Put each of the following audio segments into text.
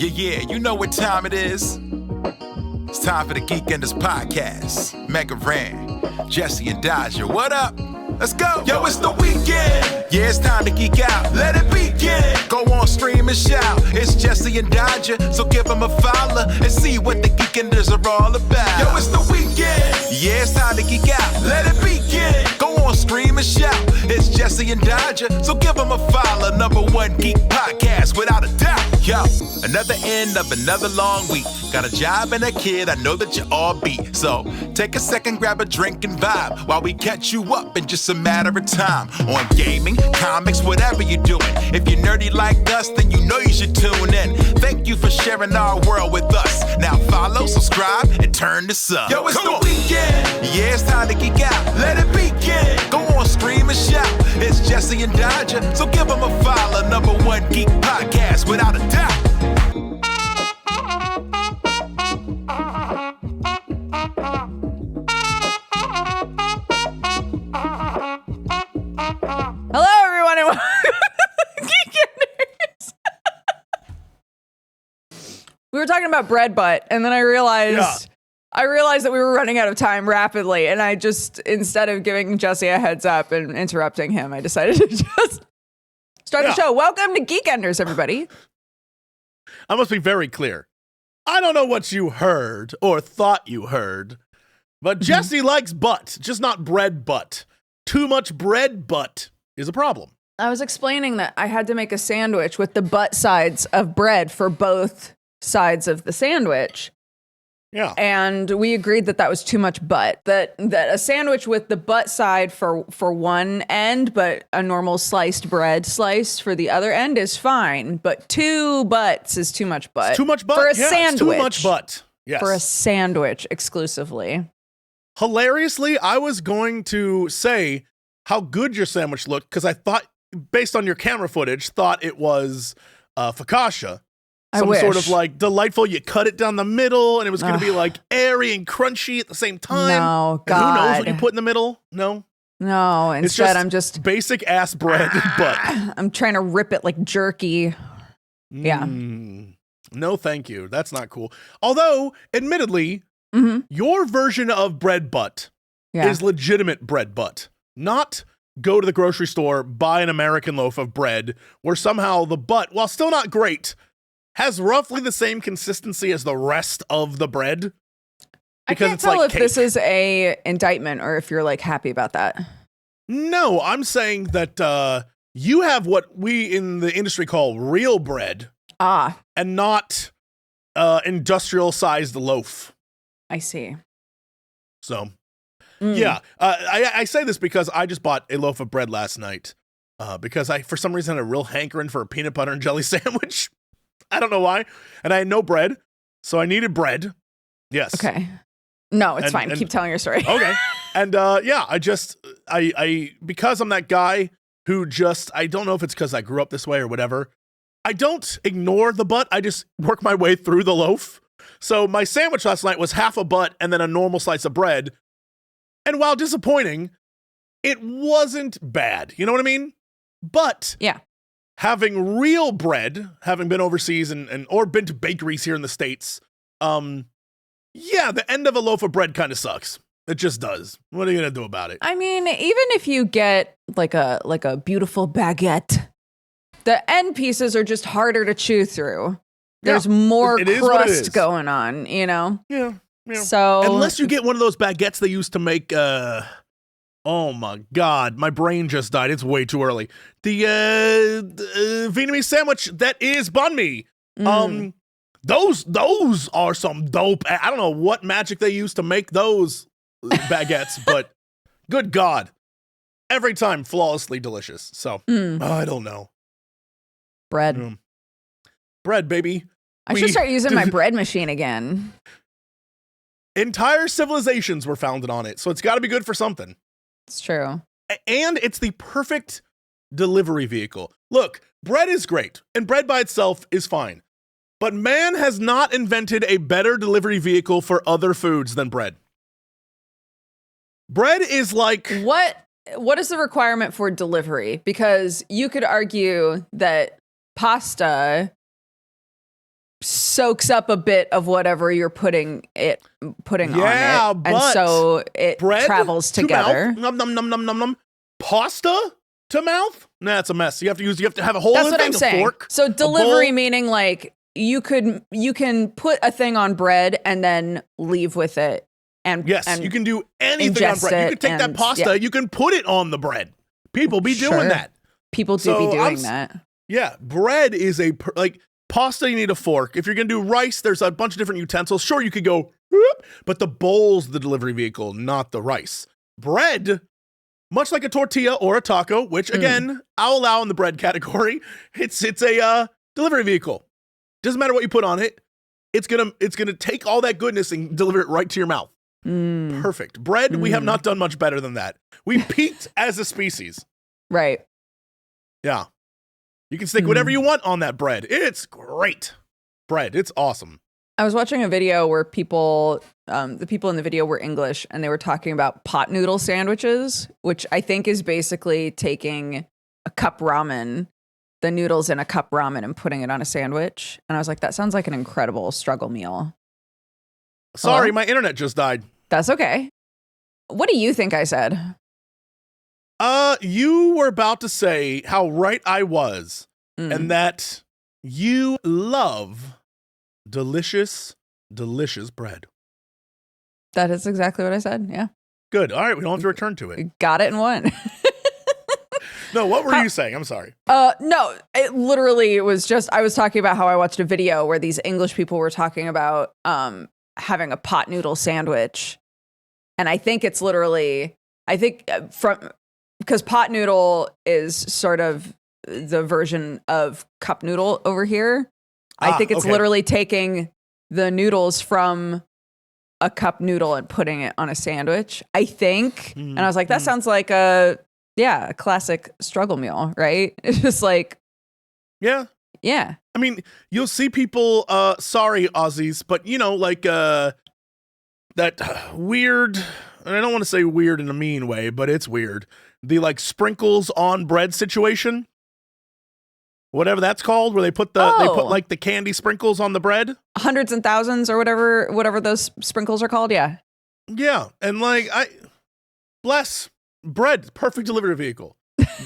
Yeah, you know what time it is. It's time for the Geekenders podcast. MegaRan, Jesse and Dodger, what up? Let's go. Yo, it's the weekend. Yeah, it's time to geek out. Let it begin. Go on, stream and shout. It's Jesse and Dodger, so give them a follow and see what the Geekenders are all about. Yo, it's the weekend. Yeah, it's time to geek out. Let it begin. Go on, stream and shout. It's Jesse and Dodger, so give them a follow. #1 geek podcast, without a doubt. Yo, another end of another long week. Got a job and a kid, I know that you all beat. So take a second, grab a drink and vibe while we catch you up in just a matter of time. On gaming, comics, whatever you're doing. If you're nerdy like us, then you know you should tune in. Thank you for sharing our world with us. Now follow, subscribe, and turn this up. Yo, it's the weekend. Yeah, it's time to geek out. Let it begin. Go on, stream and shout. It's Jesse and Dodger, so give them a follow. #1 geek podcast, without a doubt. Hello, everyone, and welcome to Geekenders. We were talking about bread butt, and then I realized that we were running out of time rapidly, and I just, instead of giving Jesse a heads up and interrupting him, I decided to just start the show. Welcome to Geekenders, everybody. I must be very clear. I don't know what you heard or thought you heard, but Jesse likes butt, just not bread butt. Too much bread butt is a problem. I was explaining that I had to make a sandwich with the butt sides of bread for both sides of the sandwich. Yeah. And we agreed that that was too much butt. That a sandwich with the butt side for one end, but a normal sliced bread slice for the other end is fine. But 2 butts is too much butt. It's too much butt for a sandwich. It's too much butt. Yes. For a sandwich exclusively. Hilariously, I was going to say how good your sandwich looked because I thought, based on your camera footage, thought it was focaccia. Some sort of like delightful. You cut it down the middle, and it was going to be like airy and crunchy at the same time. No, God. And who knows what you put in the middle? No. Instead, I'm just basic ass bread butt. I'm trying to rip it like jerky. Yeah. No, thank you. That's not cool. Although, admittedly, your version of bread butt is legitimate bread butt, not go to the grocery store, buy an American loaf of bread, where somehow the butt, while still not great, has roughly the same consistency as the rest of the bread. I can't tell like if cake. This is a indictment or if you're like happy about that. No, I'm saying that you have what we in the industry call real bread. And not industrial sized loaf. I see. So, I say this because I just bought a loaf of bread last night because I, for some reason, had a real hankering for a peanut butter and jelly sandwich. I don't know why. And I had no bread, so I needed bread. Yes. Okay. No, it's fine. Keep telling your story. Okay. And I because I'm that guy who just, I don't know if it's because I grew up this way or whatever, I don't ignore the butt. I just work my way through the loaf. So my sandwich last night was half a butt and then a normal slice of bread. And while disappointing, it wasn't bad. You know what I mean? But having real bread, having been overseas and or been to bakeries here in the States, the end of a loaf of bread kind of sucks. It just does. What are you going to do about it? I mean, even if you get like a beautiful baguette, the end pieces are just harder to chew through. There's more crust going on, you know? Yeah. So unless you get one of those baguettes they used to make, oh my God, my brain just died. It's way too early. The Vietnamese sandwich that is banh mi. Those are some dope. I don't know what magic they use to make those baguettes, but good God, every time flawlessly delicious. So I don't know. Bread. Bread, baby. I should start using my bread machine again. Entire civilizations were founded on it, so it's got to be good for something. It's true. And it's the perfect delivery vehicle. Look, bread is great, and bread by itself is fine. But man has not invented a better delivery vehicle for other foods than bread. Bread is like... What is the requirement for delivery? Because you could argue that pasta soaks up a bit of whatever you're putting on it, but and so it bread travels together. Nom, nom, nom, nom, nom, nom. Pasta to mouth? Nah, it's a mess. You have to have a whole That's other what I'm thing, a saying. fork. So delivery meaning like you can put a thing on bread and then leave with it. And yes, and you can do anything on bread. You can take that pasta, you can put it on the bread. People be doing that. People do be doing that. Yeah, bread is like pasta. You need a fork. If you're gonna do rice, there's a bunch of different utensils. Sure, you could go, whoop, but the bowl's the delivery vehicle, not the rice. Bread, much like a tortilla or a taco, which again I'll allow in the bread category. It's a delivery vehicle. Doesn't matter what you put on it. It's gonna take all that goodness and deliver it right to your mouth. Perfect. Bread, we have not done much better than that. We peaked as a species. Right. Yeah. You can stick whatever you want on that bread. It's great. Bread, it's awesome. I was watching a video where the people in the video were English, and they were talking about pot noodle sandwiches, which I think is basically taking a cup ramen, the noodles in a cup ramen, and putting it on a sandwich. And I was like, that sounds like an incredible struggle meal. Sorry, Hello? my internet just died. That's okay. What do you think I said? You were about to say how right I was, and that you love delicious, delicious bread. That is exactly what I said. Yeah. Good. All right, we don't have to return to it. Got it in one. No, what were you saying? I'm sorry. No, it literally was just, I was talking about how I watched a video where these English people were talking about having a pot noodle sandwich. And I think it's literally, because pot noodle is sort of the version of cup noodle over here. I think it's literally taking the noodles from a cup noodle and putting it on a sandwich, I think. And I was like, that sounds like a classic struggle meal, right? It's just like, yeah. I mean, you'll see people, sorry, Aussies, but like that weird, and I don't want to say weird in a mean way, but it's weird. The like sprinkles on bread situation, whatever that's called, where they put like the candy sprinkles on the bread, hundreds and thousands or whatever those sprinkles are called. Yeah. And like bless bread, perfect delivery vehicle.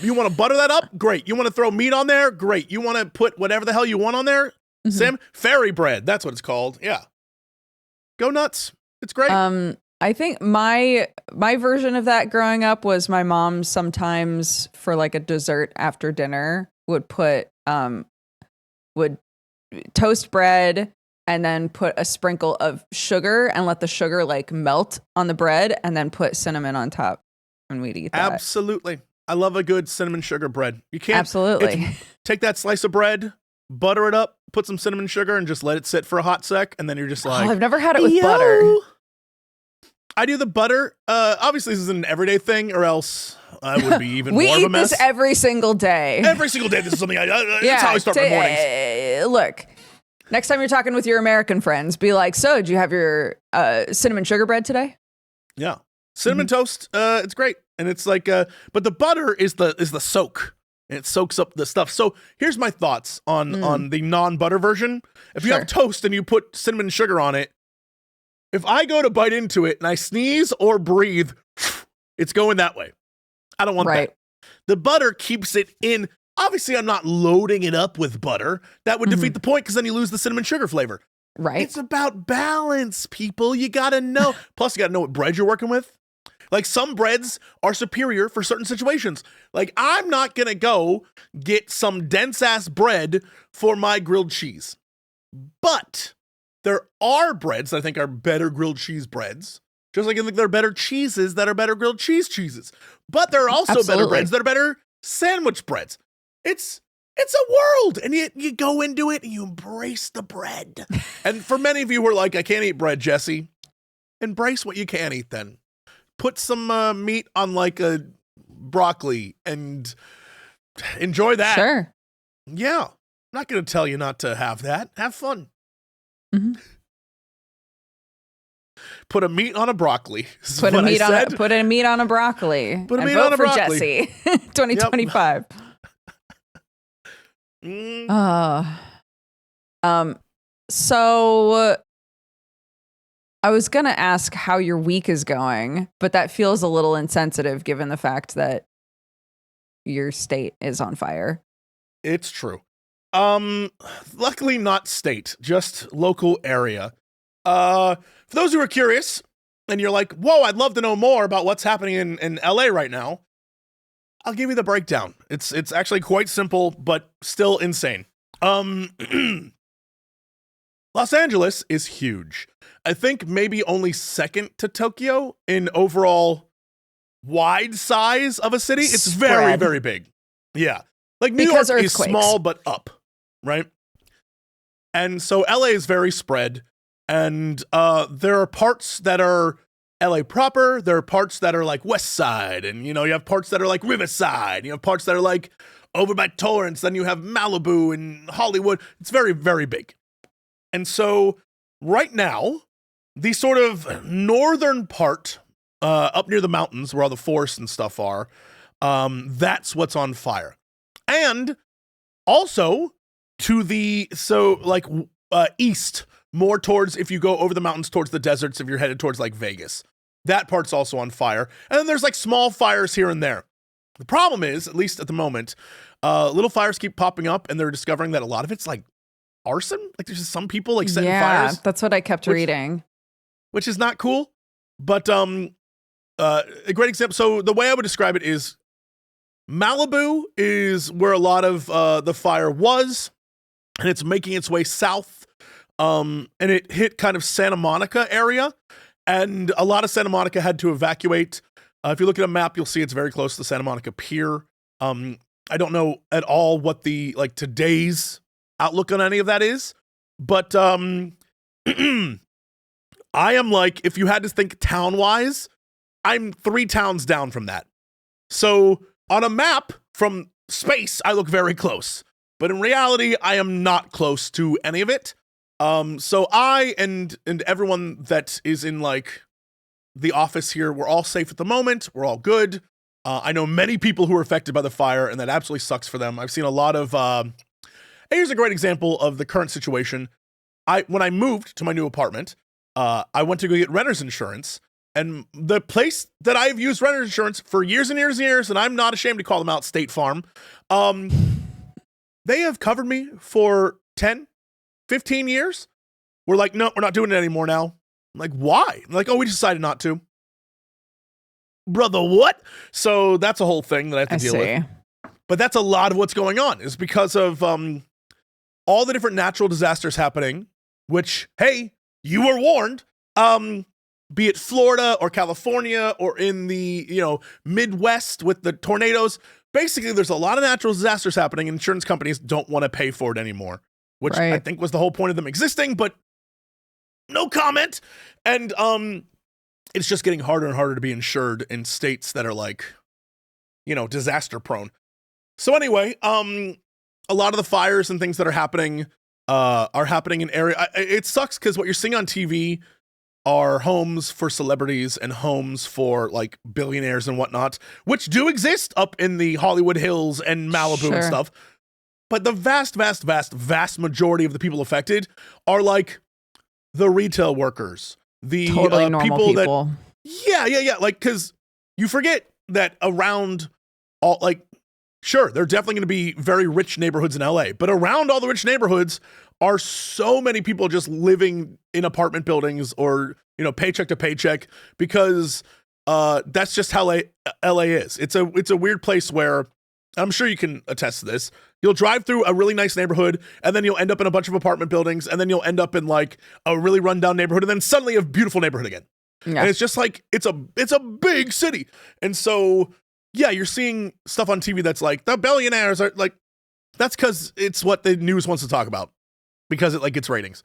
You want to butter that up? Great. You want to throw meat on there? Great. You want to put whatever the hell you want on there? Sam, fairy bread. That's what it's called. Yeah. Go nuts. It's great. I think my version of that growing up was my mom sometimes for like a dessert after dinner would toast bread and then put a sprinkle of sugar and let the sugar like melt on the bread and then put cinnamon on top and we'd eat that. Absolutely. I love a good cinnamon sugar bread. You can't absolutely take that slice of bread, butter it up, put some cinnamon sugar and just let it sit for a hot sec. And then you're just like, I've never had it with butter. I do the butter. Obviously this is an everyday thing or else I would be even more of a mess. We eat this every single day. Every single day. This is something that's how I start my mornings. Look, next time you're talking with your American friends, be like, so did you have your cinnamon sugar bread today? Yeah. Cinnamon toast. It's great. And it's like, but the butter is the soak. And it soaks up the stuff. So here's my thoughts on the non-butter version. If you have toast and you put cinnamon sugar on it, if I go to bite into it and I sneeze or breathe, it's going that way. I don't want that. The butter keeps it in. Obviously, I'm not loading it up with butter. That would defeat the point because then you lose the cinnamon sugar flavor. Right. It's about balance, people. You got to know. Plus, you got to know what bread you're working with. Like some breads are superior for certain situations. Like I'm not going to go get some dense ass bread for my grilled cheese. But there are breads that I think are better grilled cheese breads. Just like I think there are better cheeses that are better grilled cheeses. But there are also better breads that are better sandwich breads. It's a world. And you go into it and you embrace the bread. And for many of you who are like, I can't eat bread, Jesse, embrace what you can eat then. Put some meat on like a broccoli and enjoy that. Sure. Yeah. I'm not going to tell you not to have that. Have fun. Put a meat on a broccoli. Put a meat on a broccoli. Put a meat on a broccoli. Jesse. 2025. So I was going to ask how your week is going, but that feels a little insensitive given the fact that your state is on fire. It's true. Luckily not state, just local area. For those who are curious and you're like, whoa, I'd love to know more about what's happening in LA right now, I'll give you the breakdown. It's actually quite simple, but still insane. Los Angeles is huge. I think maybe only second to Tokyo in overall wide size of a city. It's very, very big. Yeah. Like New York is small but up, right? And so LA is very spread. And there are parts that are LA proper. There are parts that are like West Side. And, you have parts that are like Riverside. You have parts that are like over by Torrance. Then you have Malibu and Hollywood. It's very, very big. And so right now, the sort of northern part up near the mountains where all the forests and stuff are, that's what's on fire. And also to the, east, more towards, if you go over the mountains towards the deserts, if you're headed towards like Vegas, that part's also on fire. And then there's like small fires here and there. The problem is, at least at the moment, little fires keep popping up and they're discovering that a lot of it's like arson. Like there's just some people like setting fires. Yeah, that's what I kept reading. Which is not cool. But a great example. So the way I would describe it is Malibu is where a lot of the fire was, and it's making its way south. And it hit kind of Santa Monica area, and a lot of Santa Monica had to evacuate. If you look at a map, you'll see it's very close to the Santa Monica Pier. I don't know at all what the today's outlook on any of that is, but I am if you had to think town-wise, I'm 3 towns down from that. So on a map from space, I look very close, but in reality, I am not close to any of it. So I and everyone that is in the office here, we're all safe at the moment. We're all good. I know many people who are affected by the fire, and that absolutely sucks for them. I've seen a lot of. Here's a great example of the current situation. When I moved to my new apartment, I went to go get renter's insurance, and the place that I've used renter's insurance for years and years and years, and I'm not ashamed to call them out, State Farm, they have covered me for 10, 15 years. We're like, no, we're not doing it anymore now. I'm like, why? I'm like, oh, we decided not to. Brother, what? So that's a whole thing that I have to deal with. But that's a lot of what's going on is because of all the different natural disasters happening, which, hey, you were warned, be it Florida or California or in the, Midwest with the tornadoes. Basically, there's a lot of natural disasters happening, and insurance companies don't want to pay for it anymore, which I think was the whole point of them existing, but no comment. And it's just getting harder and harder to be insured in states that are disaster prone. So anyway, a lot of the fires and things that are happening in area. It sucks because what you're seeing on TV are homes for celebrities and homes for billionaires and whatnot, which do exist up in the Hollywood Hills and Malibu and stuff. But the vast, vast, vast, vast majority of the people affected are the retail workers, the totally normal people. Yeah. Because you forget that around all, sure, there are definitely going to be very rich neighborhoods in LA, but around all the rich neighborhoods are so many people just living in apartment buildings or, paycheck to paycheck, because that's just how LA is. It's a weird place where, I'm sure you can attest to this, you'll drive through a really nice neighborhood, and then you'll end up in a bunch of apartment buildings, and then you'll end up in a really rundown neighborhood, and then suddenly a beautiful neighborhood again. Yeah. And it's just it's a big city. And so, yeah, you're seeing stuff on TV that's the billionaires are that's because it's what the news wants to talk about, because it gets ratings.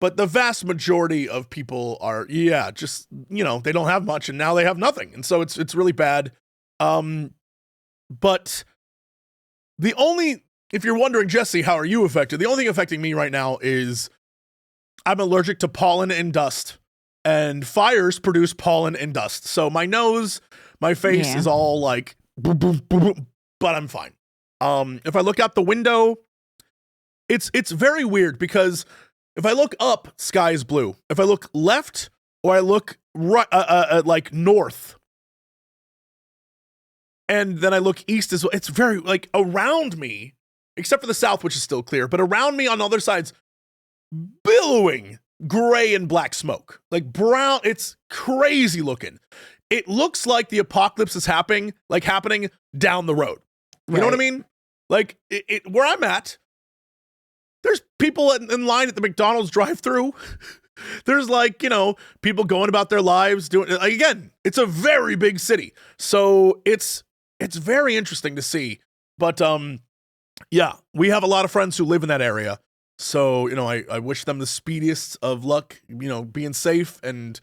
But the vast majority of people are, just, they don't have much, and now they have nothing. And so it's really bad. But if you're wondering, Jesse, how are you affected? The only thing affecting me right now is I'm allergic to pollen and dust, and fires produce pollen and dust. So my nose, my face is all boom, boom, boom, boom, but I'm fine. If I look out the window, it's very weird because if I look up, sky is blue. If I look left or I look right, like north, and then I look east as well, it's very like around me, except for the south, which is still clear, but around me on other sides, billowing gray and black smoke, like brown. It's crazy looking. It looks like the apocalypse is happening down the road. You know what I mean? Like where I'm at, there's people in line at the McDonald's drive-thru. There's like, people going about their lives doing, again, it's a very big city. So it's very interesting to see. But yeah, we have a lot of friends who live in that area. So, I wish them the speediest of luck, being safe and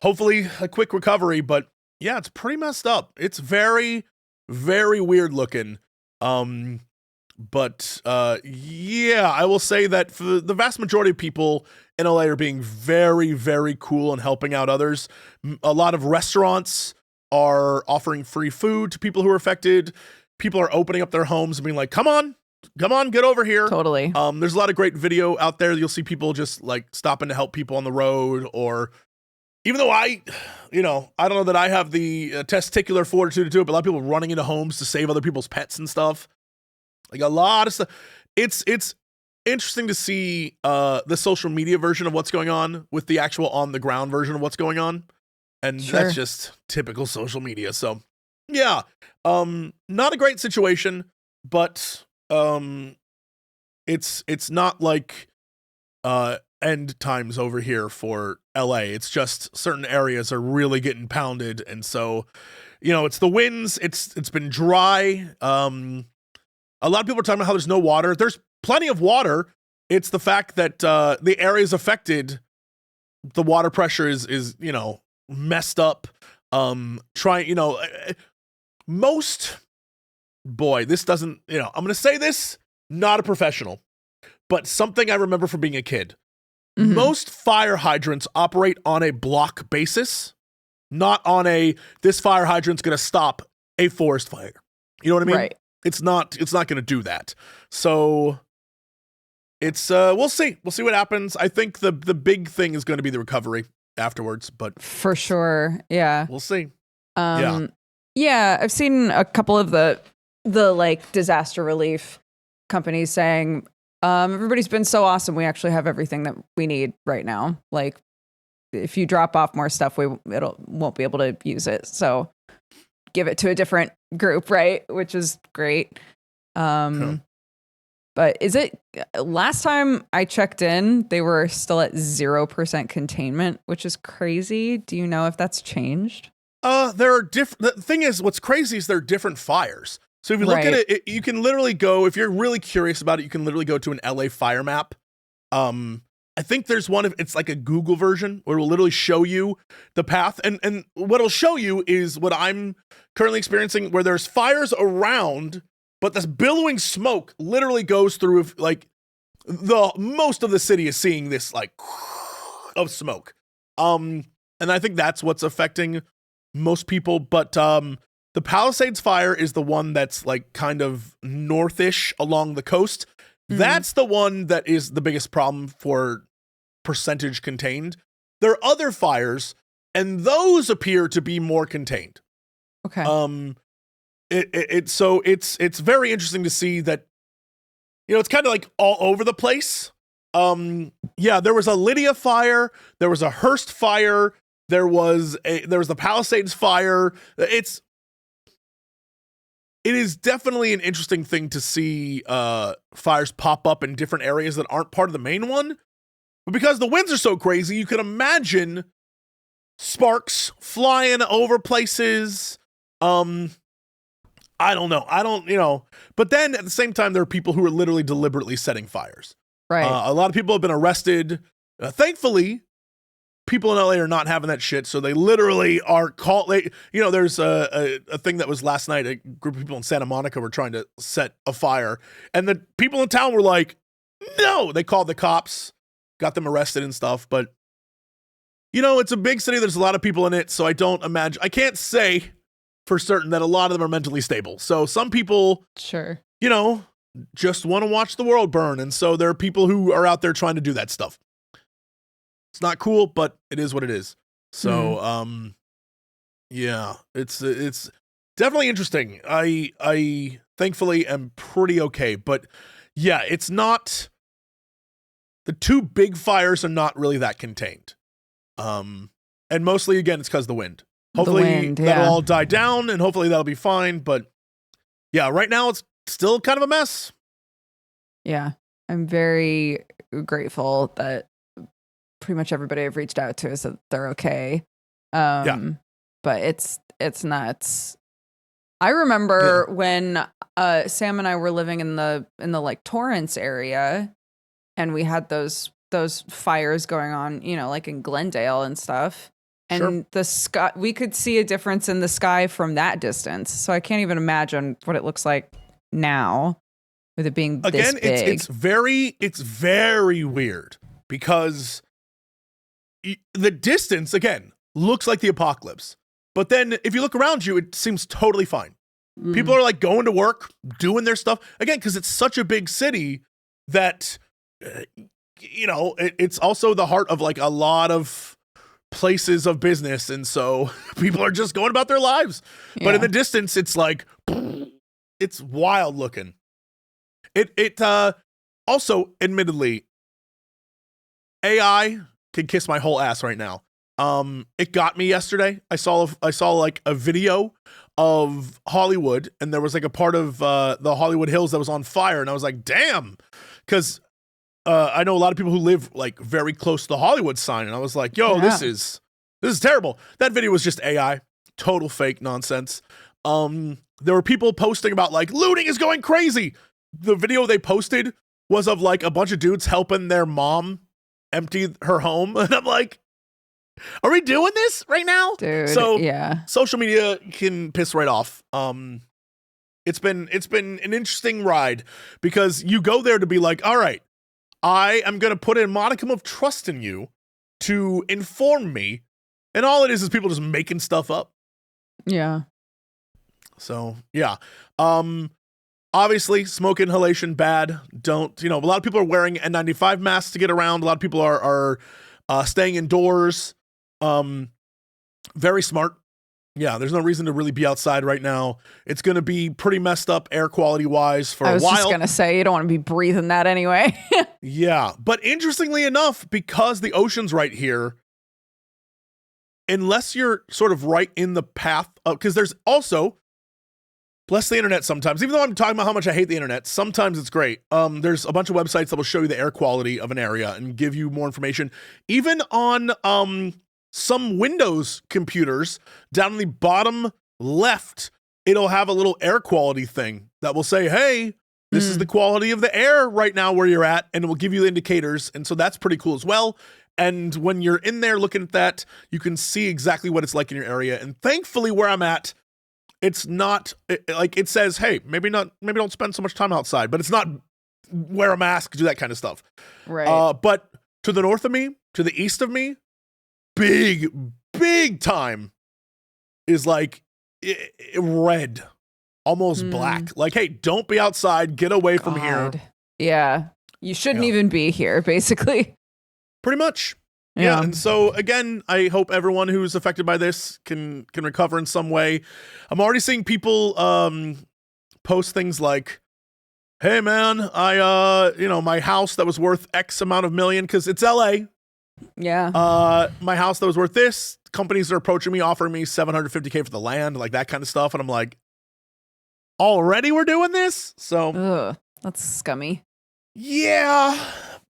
hopefully a quick recovery. But yeah, it's pretty messed up. It's very, very weird looking. But yeah, I will say that for the vast majority of people in LA are being very, very cool and helping out others. A lot of restaurants are offering free food to people who are affected. People are opening up their homes and being like, come on, get over here. Totally. There's a lot of great video out there. You'll see people just like stopping to help people on the road, or even though I don't know that I have the testicular fortitude to do it, but a lot of people running into homes to save other people's pets and stuff. Like a lot of stuff. It's interesting to see the social media version of what's going on with the actual on the ground version of what's going on. And that's just typical social media. So yeah, not a great situation, but it's not like end times over here for LA. It's just certain areas are really getting pounded, and so it's the winds. It's been dry. A lot of people are talking about how there's no water. There's plenty of water. It's the fact that the areas affected, the water pressure is messed up. This doesn't, I'm going to say this, not a professional, but something I remember from being a kid. Mm-hmm. Most fire hydrants operate on a block basis, not on this fire hydrant's going to stop a forest fire. You know what I mean? Right. It's not going to do that. So it's, we'll see what happens. I think the big thing is going to be the recovery afterwards, but for sure. Yeah. We'll see. Yeah. I've seen a couple of the like disaster relief companies saying, everybody's been so awesome. We actually have everything that we need right now. Like if you drop off more stuff, won't be able to use it. So give it to a different group, right? Which is great. Cool. But is it, last time I checked in, they were still at 0% containment, which is crazy. Do you know if that's changed? There are different, the thing is, what's crazy is there are different fires. So if you look at it, you can literally go, if you're really curious about it, you can literally go to an LA fire map. I think there's one, it's like a Google version where it will literally show you the path. And what it'll show you is what I'm currently experiencing, where there's fires around, but this billowing smoke literally goes through, like, most of the city is seeing this, like, of smoke. And I think that's what's affecting most people. But the Palisades fire is the one that's, like, kind of northish along the coast. Mm-hmm. That's the one that is the biggest problem for percentage contained. There are other fires, and those appear to be more contained. Okay. So it's very interesting to see that, it's kind of like all over the place. Yeah, there was a Lydia fire, there was a Hearst fire, there was the Palisades fire. It is definitely an interesting thing to see fires pop up in different areas that aren't part of the main one. But because the winds are so crazy, you can imagine sparks flying over places. I don't know. But then at the same time, there are people who are literally deliberately setting fires. Right. A lot of people have been arrested. Thankfully, people in LA are not having that shit, so they literally are called. There's a thing that was last night. A group of people in Santa Monica were trying to set a fire, and the people in town were like, "No!" They called the cops, got them arrested and stuff. But it's a big city. There's a lot of people in it, so I can't say for certain that a lot of them are mentally stable. So some people, sure, just want to watch the world burn. And so there are people who are out there trying to do that stuff. It's not cool, but it is what it is. So, yeah, it's definitely interesting. I thankfully am pretty okay, but yeah, it's not, the two big fires are not really that contained. And mostly again, it's because the wind. Hopefully that'll all die down and hopefully that'll be fine. But yeah, right now it's still kind of a mess. Yeah. I'm very grateful that pretty much everybody I've reached out to is that they're okay. But it's nuts. I remember when Sam and I were living in the like Torrance area, and we had those fires going on, you know, like in Glendale and stuff. And the sky, we could see a difference in the sky from that distance. So I can't even imagine what it looks like now with it being this big. It's very weird because the distance again looks like the apocalypse. But then if you look around you, it seems totally fine. People are like going to work, doing their stuff again, because it's such a big city that, you know, it's also the heart of like a lot of places of business. And so people are just going about their lives. Yeah. But in the distance, it's like, it's wild looking. It also, admittedly, AI can kiss my whole ass right now. It got me yesterday. I saw like a video of Hollywood, and there was like a part of the Hollywood Hills that was on fire, and I was like, damn, because I know a lot of people who live like very close to the Hollywood sign, and I was like, yo, this is terrible. That video was just AI, total fake nonsense. There were people posting about like looting is going crazy. The video they posted was of like a bunch of dudes helping their mom empty her home, and I'm like, are we doing this right now? Dude, so yeah. Social media can piss right off. It's been an interesting ride because you go there to be like, all right, I am going to put a modicum of trust in you to inform me. And all it is people just making stuff up. Yeah. So, yeah. Obviously, smoke inhalation, bad. Don't, you know, a lot of people are wearing N95 masks to get around. A lot of people are staying indoors. Very smart. Yeah, there's no reason to really be outside right now. It's going to be pretty messed up air quality wise for a while. I was just going to say, you don't want to be breathing that anyway. Yeah, but interestingly enough, because the ocean's right here, unless you're sort of right in the path of, because there's also, bless the internet sometimes, even though I'm talking about how much I hate the internet, sometimes it's great. There's a bunch of websites that will show you the air quality of an area and give you more information. Even on some Windows computers, down in the bottom left, it'll have a little air quality thing that will say, hey, this is the quality of the air right now where you're at, and it will give you the indicators. And so that's pretty cool as well. And when you're in there looking at that, you can see exactly what it's like in your area. And thankfully where I'm at, it's not like it says, hey, maybe don't spend so much time outside, but it's not wear a mask, do that kind of stuff. Right. But to the north of me, to the east of me, big time is like red, almost black. Like, hey, don't be outside. Get away from here. Yeah. You shouldn't even be here, basically. Pretty much. Yeah. And so again, I hope everyone who's affected by this can recover in some way. I'm already seeing people post things like, hey man, my house that was worth X amount of million, because it's LA. Yeah. My house that was worth this, companies are approaching me, offering me $750K for the land, like that kind of stuff. And I'm like, already we're doing this? So that's scummy. Yeah.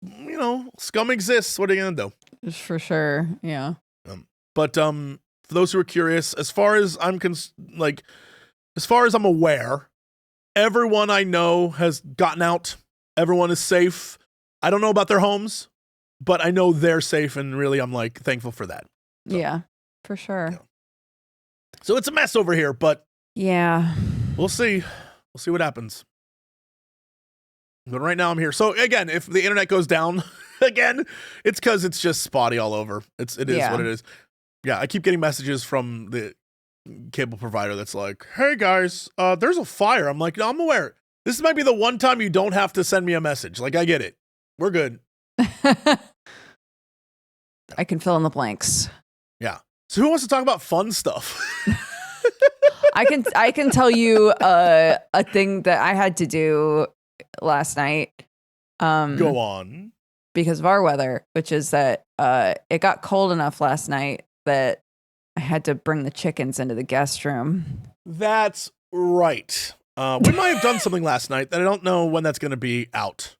You know, scum exists. What are you going to do? For sure. Yeah. But for those who are curious, as far as I'm aware, everyone I know has gotten out. Everyone is safe. I don't know about their homes, but I know they're safe, and really I'm like thankful for that. So, yeah, for sure. Yeah. So it's a mess over here, but yeah, we'll see. We'll see what happens. But right now I'm here. So again, if the internet goes down again, it's because it's just spotty all over. It is what it is. Yeah, I keep getting messages from the cable provider that's like, hey guys, there's a fire. I'm like, no, I'm aware. This might be the one time you don't have to send me a message. Like, I get it. We're good. I can fill in the blanks. Yeah. So who wants to talk about fun stuff? I can tell you a thing that I had to do last night. Go on. Because of our weather, which is that it got cold enough last night that I had to bring the chickens into the guest room. That's right. We might have done something last night that I don't know when that's going to be out.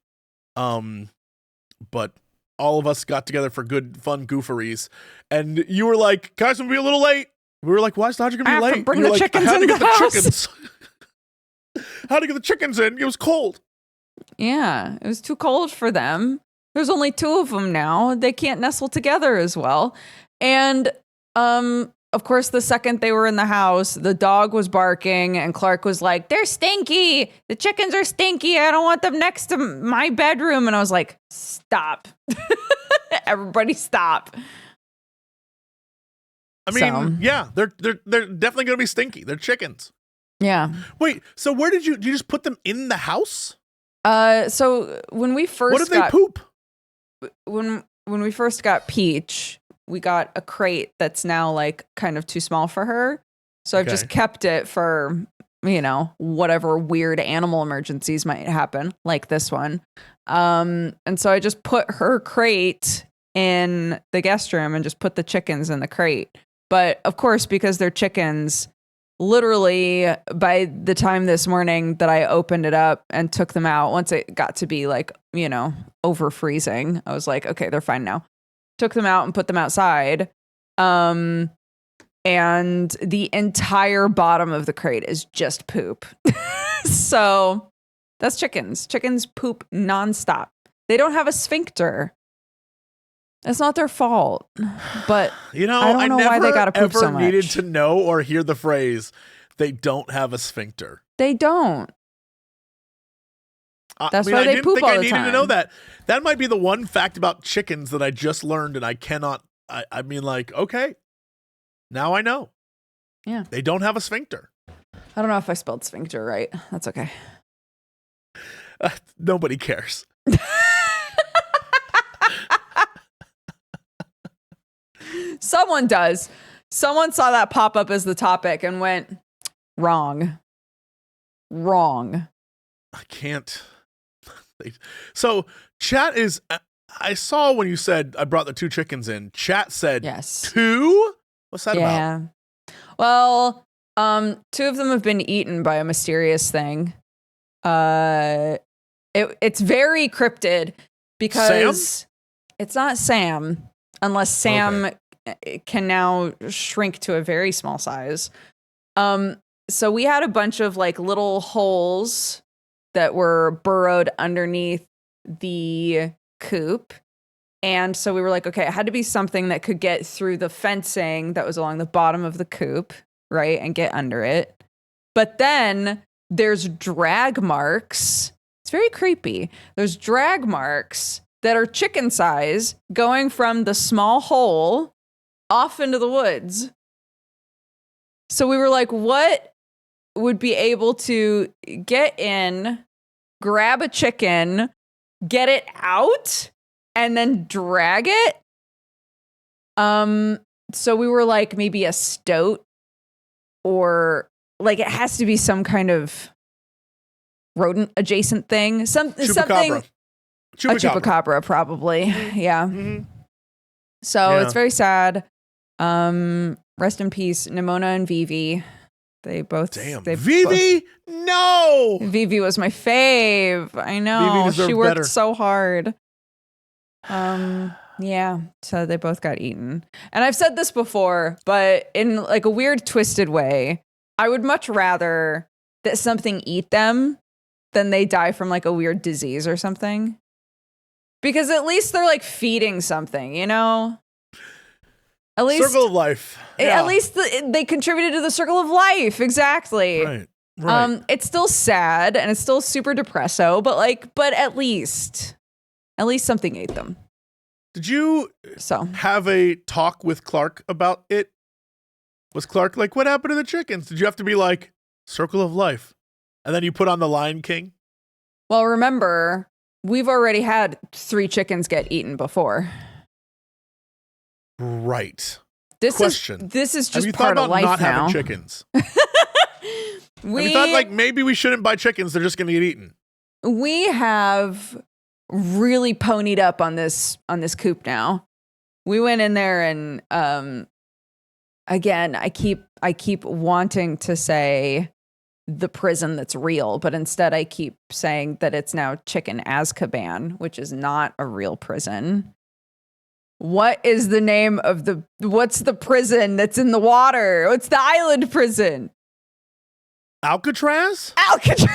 But all of us got together for good, fun gooferys. And you were like, guys, I'm going to be a little late. We were like, why is Dodger going to be late? Bring the chickens in the house. How to get the chickens in? It was cold. Yeah, it was too cold for them. There's only 2 of them now. They can't nestle together as well. And of course, the second they were in the house, the dog was barking and Clark was like, they're stinky. The chickens are stinky. I don't want them next to my bedroom. And I was like, stop. Everybody stop. I mean, yeah, they're definitely going to be stinky. They're chickens. Yeah. Wait, so where did you just put them in the house? So when we first what did they poop? When we first got Peach, we got a crate that's now like kind of too small for her. So I've just kept it for, whatever weird animal emergencies might happen, like this one. And so I just put her crate in the guest room and just put the chickens in the crate. But of course, because they're chickens, literally by the time this morning that I opened it up and took them out, once it got to be like, over freezing, I was like, okay, they're fine now. Took them out and put them outside. And the entire bottom of the crate is just poop. So that's chickens. Chickens poop nonstop. They don't have a sphincter. It's not their fault. But I don't know why they gotta poop so much. I never needed to know or hear the phrase, they don't have a sphincter. They don't. That's why they poop all the time. I didn't think I needed to know that. That might be the one fact about chickens that I just learned and I cannot, okay, now I know. Yeah. They don't have a sphincter. I don't know if I spelled sphincter right. That's okay. Nobody cares. Someone does. Someone saw that pop up as the topic and went, wrong. I can't. So chat is, I saw when you said I brought the 2 chickens in, chat said yes. 2? What's that about? Yeah. Well, 2 of them have been eaten by a mysterious thing. It's very cryptid because Sam? It's not Sam, unless Sam can now shrink to a very small size. So we had a bunch of like little holes that were burrowed underneath the coop. And so we were like, okay, it had to be something that could get through the fencing that was along the bottom of the coop, right? And get under it. But then there's drag marks. It's very creepy. There's drag marks that are chicken size going from the small hole off into the woods. So we were like, what would be able to get in, grab a chicken, get it out, and then drag it? So we were like, maybe a stoat, or like it has to be some kind of rodent adjacent thing. Something. A chupacabra, probably. Yeah. Mm-hmm. So it's very sad. Rest in peace, Nimona and Vivi. They both. Damn. Vivi? No! Vivi was my fave. I know. She worked so hard. Yeah. So they both got eaten. And I've said this before, but in like a weird, twisted way, I would much rather that something eat them than they die from like a weird disease or something. Because at least they're like feeding something, At least circle of life. Yeah. At least they contributed to the circle of life. Exactly. Right. It's still sad and it's still super depresso, but at least something ate them. Did you have a talk with Clark about it? Was Clark like, what happened to the chickens? Did you have to be like, circle of life? And then you put on the Lion King. Well, remember, we've already had 3 chickens get eaten before. Right. This Question. Is just Have you part thought of about life not now. having chickens? Have you thought like maybe we shouldn't buy chickens? They're just going to get eaten. We have really ponied up on this coop now. We went in there and again, I keep wanting to say the prison that's real, but instead I keep saying that it's now Chicken Azkaban, which is not a real prison. What is the name of what's the prison that's in the water? What's the island prison? Alcatraz? Alcatraz.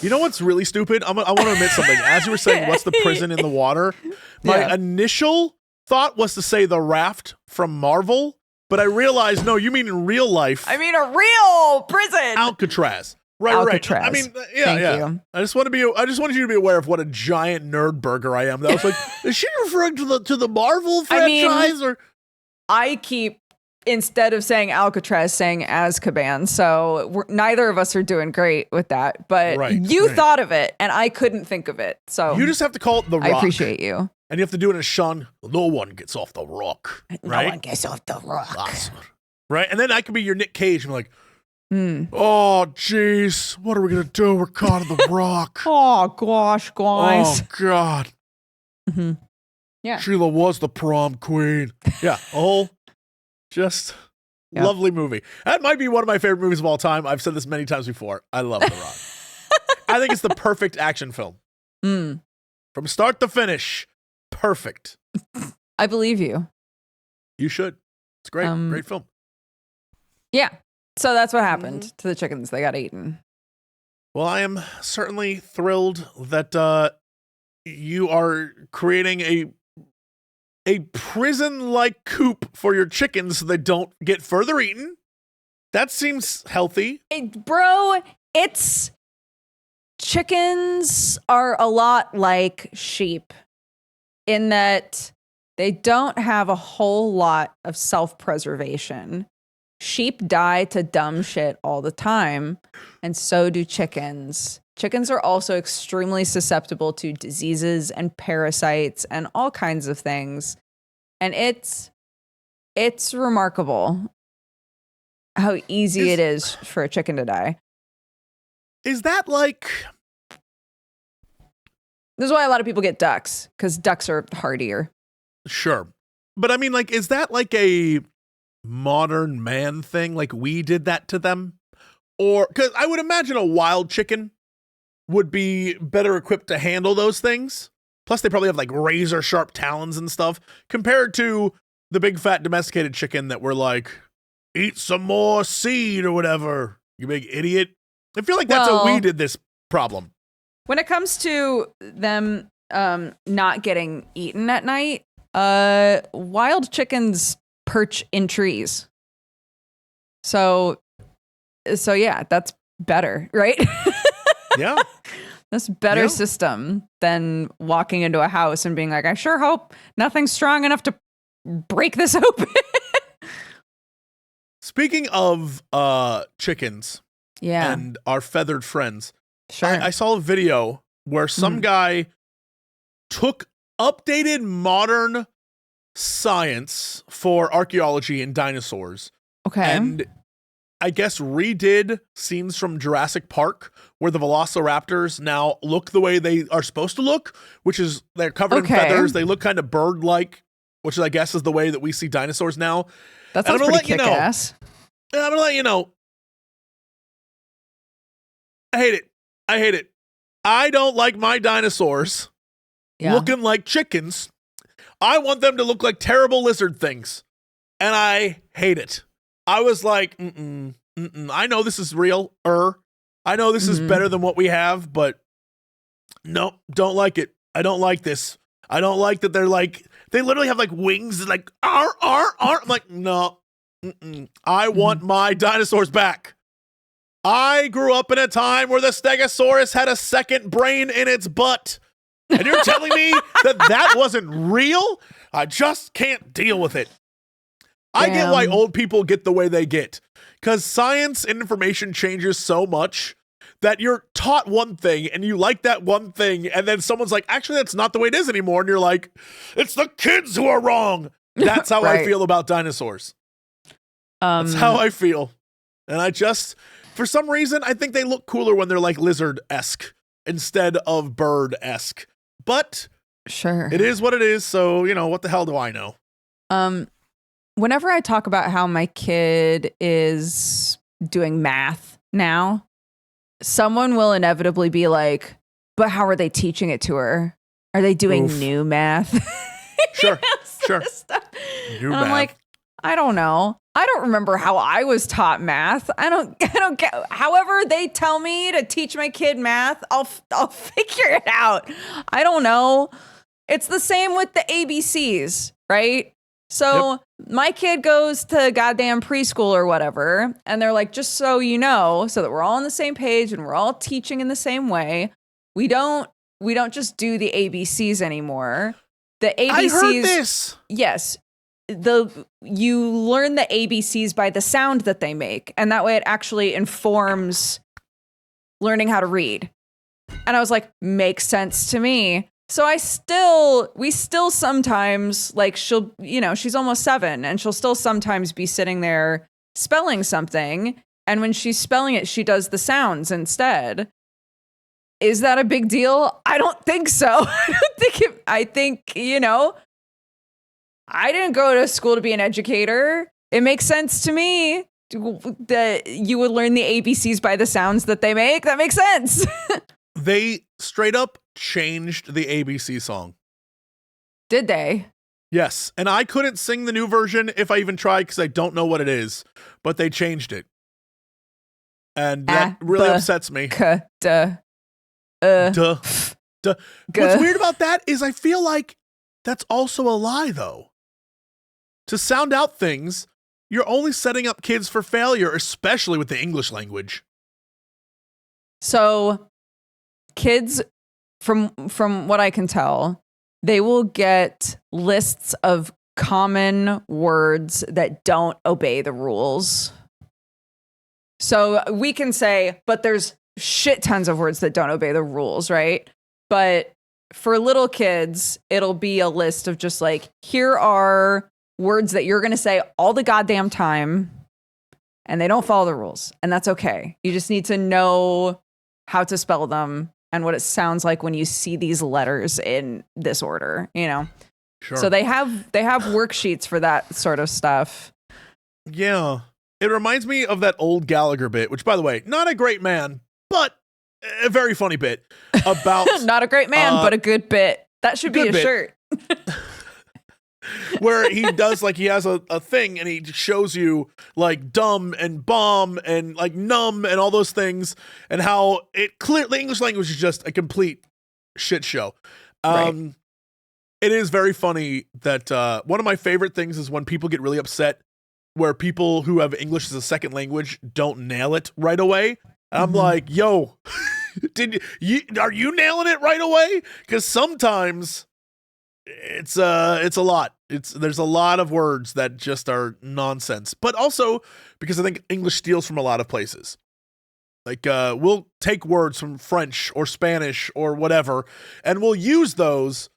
You know what's really stupid? I want to admit something. As you were saying, what's the prison in the water? My initial thought was to say the raft from Marvel, but I realized, no, you mean in real life. I mean a real prison. Alcatraz. Right, Alcatraz. right. I mean, Thank yeah. you. I just wanted you to be aware of what a giant nerd burger I am. That was like, is she referring to the Marvel franchise or? I keep, instead of saying Alcatraz, saying Azkaban. So neither of us are doing great with that. But you thought of it, and I couldn't think of it. So you just have to call it the Rock. I appreciate you. And you have to do it in Sean. No one gets off the rock. Right? No one gets off the rock. Right? And then I could be your Nick Cage and be like, oh, jeez, what are we going to do? We're caught in the rock. Oh, gosh, guys. Oh, God. Mm-hmm. Yeah. Sheila was the prom queen. Yeah. Lovely movie. That might be one of my favorite movies of all time. I've said this many times before. I love The Rock. I think it's the perfect action film. From start to finish. Perfect. I believe you. You should. It's great. Great film. Yeah. So that's what happened to the chickens. They got eaten. Well, I am certainly thrilled that you are creating a prison-like coop for your chickens so they don't get further eaten. That seems healthy. Chickens are a lot like sheep in that they don't have a whole lot of self-preservation. Sheep die to dumb shit all the time, and so do chickens. Chickens are also extremely susceptible to diseases and parasites and all kinds of things. And it's remarkable how easy it is for a chicken to die. Is that like... This is why a lot of people get ducks, because ducks are hardier. Sure. But I mean, like, is that like a modern man thing? Like we did that to them? Or, because I would imagine a wild chicken would be better equipped to handle those things. Plus, they probably have like razor sharp talons and stuff compared to the big fat domesticated chicken that we're like, eat some more seed or whatever, you big idiot. I feel like that's how we did this problem. When it comes to them not getting eaten at night, wild chickens perch in trees. So yeah, that's better, right? Yeah. That's a better system than walking into a house and being like, I sure hope nothing's strong enough to break this open. Speaking of chickens and our feathered friends, sure. I saw a video where some guy took updated modern science for archaeology and dinosaurs. Okay. And I guess redid scenes from Jurassic Park where the velociraptors now look the way they are supposed to look, which is they're covered in feathers. They look kind of bird-like, which I guess is the way that we see dinosaurs now. That sounds pretty kick-ass. And I'm going to let you know. I hate it. I don't like my dinosaurs looking like chickens. I want them to look like terrible lizard things. And I hate it. I was like, I know this is real. I know this is better than what we have, but no, don't like it. I don't like this. I don't like that they're like, they literally have like wings that like, I'm like, no, I want my dinosaurs back. I grew up in a time where the Stegosaurus had a second brain in its butt. And you're telling me that wasn't real? I just can't deal with it. I get why old people get the way they get, because science and information changes so much that you're taught one thing and you like that one thing, and then someone's like, actually, that's not the way it is anymore. And you're like, it's the kids who are wrong. That's how Right. I feel about dinosaurs. That's how I feel. And I just, for some reason, I think they look cooler when they're like lizard-esque instead of bird-esque. But Sure. it is what it is. So, what the hell do I know? Whenever I talk about how my kid is doing math now, someone will inevitably be like, but how are they teaching it to her? Are they doing new math? Sure, sure. And I'm like, I don't know. I don't remember how I was taught math. I don't get. However they tell me to teach my kid math, I'll figure it out. I don't know. It's the same with the ABCs, right? So my kid goes to goddamn preschool or whatever, and they're like, just so you know, so that we're all on the same page and we're all teaching in the same way. We don't just do the ABCs anymore. The ABCs. I heard this. Yes. You learn the ABCs by the sound that they make, and that way it actually informs learning how to read. And I was like, makes sense to me. So we still sometimes, like, she's almost 7, and she'll still sometimes be sitting there spelling something, and when she's spelling it, she does the sounds instead. Is that a big deal? I don't think so. I think, I didn't go to school to be an educator. It makes sense to me that you would learn the ABCs by the sounds that they make. That makes sense. They straight up changed the ABC song. Did they? Yes. And I couldn't sing the new version if I even tried because I don't know what it is, but they changed it. And that really upsets me. Duh. What's weird about that is I feel like that's also a lie, though. To sound out things, you're only setting up kids for failure, especially with the English language. So kids, from what I can tell, they will get lists of common words that don't obey the rules. So we can say, but there's shit tons of words that don't obey the rules, right? But for little kids, it'll be a list of just like, here are words that you're going to say all the goddamn time, and they don't follow the rules. And that's okay. You just need to know how to spell them and what it sounds like when you see these letters in this order, Sure. So they have worksheets for that sort of stuff. Yeah. It reminds me of that old Gallagher bit, which, by the way, not a great man, but a very funny bit about not a great man, but a good bit. That should be a shirt. Where he does, like, he has a thing and he shows you like dumb and bomb and like numb and all those things, and how the English language is just a complete shit show. Right. It is very funny that one of my favorite things is when people get really upset where people who have English as a second language don't nail it right away. I'm like, yo, are you nailing it right away? Because sometimes it's a lot. There's a lot of words that just are nonsense. But also because I think English steals from a lot of places. Like we'll take words from French or Spanish or whatever, and we'll use those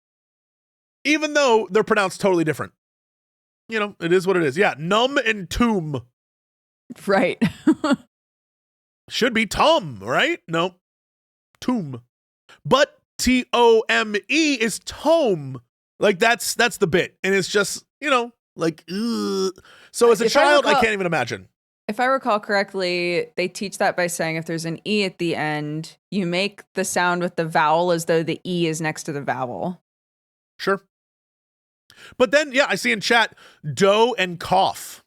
even though they're pronounced totally different. It is what it is. Yeah, numb and tomb. Right. Should be Tom, right? No. Tomb. But Tome is tome. Like that's the bit. And it's just, like, ugh. So as a child, I can't even imagine. If I recall correctly, they teach that by saying if there's an E at the end, you make the sound with the vowel as though the E is next to the vowel. Sure. But then, yeah, I see in chat, dough and cough.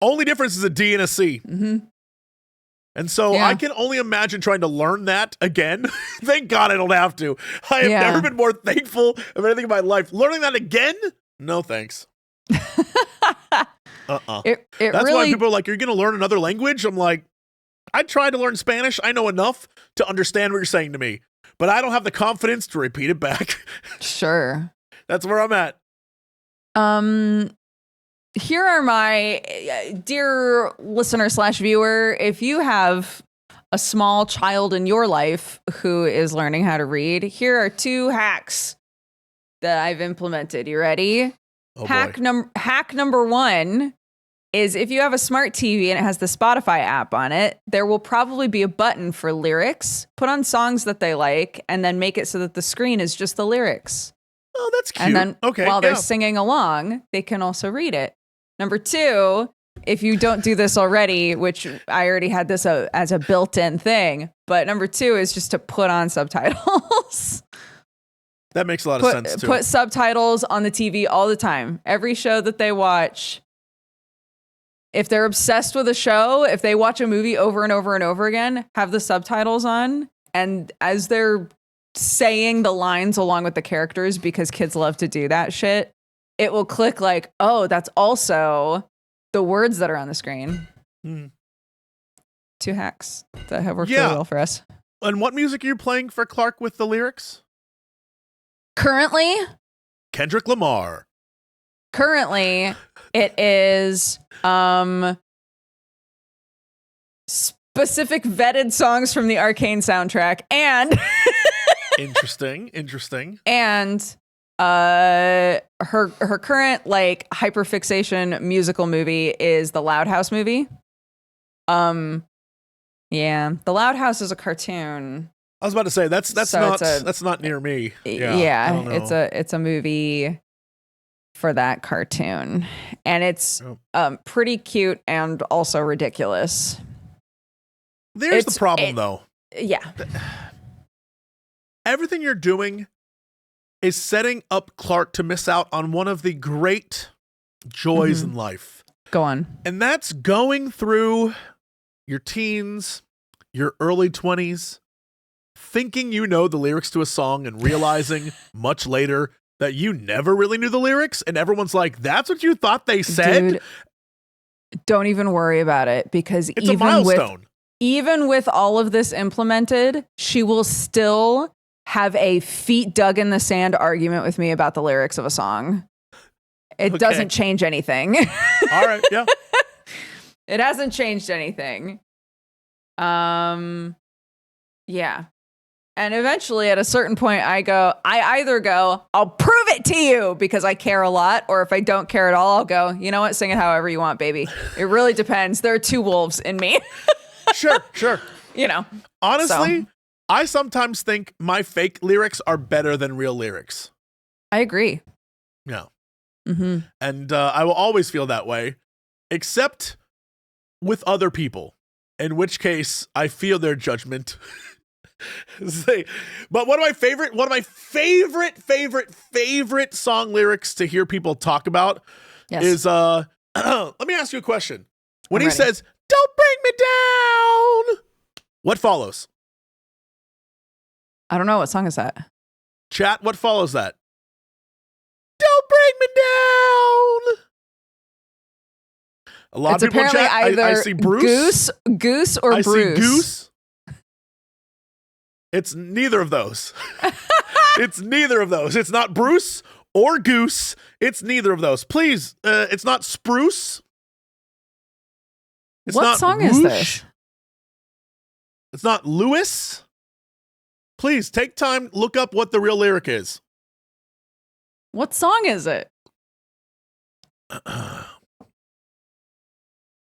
Only difference is a D and a C. Mm-hmm. And so I can only imagine trying to learn that again. Thank God I don't have to. I have never been more thankful of anything in my life. Learning that again? No, thanks. That's why people are like, you're going to learn another language? I'm like, I tried to learn Spanish. I know enough to understand what you're saying to me, but I don't have the confidence to repeat it back. Sure. That's where I'm at. here are my dear listener / viewer. If you have a small child in your life who is learning how to read, here are 2 hacks that I've implemented. You ready? Oh, hack boy. number 1 is if you have a smart TV and it has the Spotify app on it, there will probably be a button for lyrics. Put on songs that they like and then make it so that the screen is just the lyrics. Oh, that's cute. And then while they're yeah. singing along, they can also read it. Number 2, if you don't do this already, which I already had this as a built-in thing, but number 2 is just to put on subtitles. That makes a lot of sense too. Put subtitles on the TV all the time. Every show that they watch. If they're obsessed with a show, if they watch a movie over and over and over again, have the subtitles on. And as they're saying the lines along with the characters, because kids love to do that shit, it will click like, oh, that's also the words that are on the screen. 2 hacks that have worked really well for us. And what music are you playing for Clark with the lyrics? Currently, Kendrick Lamar. Currently, it is specific vetted songs from the Arcane soundtrack, and interesting. And her current like hyperfixation musical movie is the Loud House movie. Yeah, the Loud House is a cartoon. I was about to say that's not near me. Yeah, it's a movie for that cartoon, and it's pretty cute and also ridiculous. There's the problem, though. Yeah, everything you're doing is setting up Clark to miss out on one of the great joys in life. Go on, and that's going through your teens, your early 20s, thinking you know the lyrics to a song and realizing much later that you never really knew the lyrics, and everyone's like, that's what you thought they said? Dude, don't even worry about it, because it's a milestone. Even with all of this implemented, she will still have a feet dug in the sand argument with me about the lyrics of a song. It doesn't change anything. All right, yeah. It hasn't changed anything. Yeah. And eventually at a certain point I either go, I'll prove it to you because I care a lot, or if I don't care at all, I'll go, you know what, sing it however you want, baby. It really depends. There are 2 wolves in me. Sure. You know. Honestly, I sometimes think my fake lyrics are better than real lyrics. I agree. Yeah. And I will always feel that way, except with other people, in which case I feel their judgment. But one of my favorite song lyrics to hear people talk about is let me ask you a question. When he says, "Don't bring me down," what follows? I don't know. What song is that? Chat, what follows that? Don't bring me down. A lot it's of people in chat, either I see Bruce. Goose or I Bruce. See Goose. It's neither of those. It's neither of those. It's not Bruce or Goose. It's neither of those. Please, it's not Spruce. It's what not song Whoosh. Is this? It's not Lewis. Please take time, look up what the real lyric is. What song is it?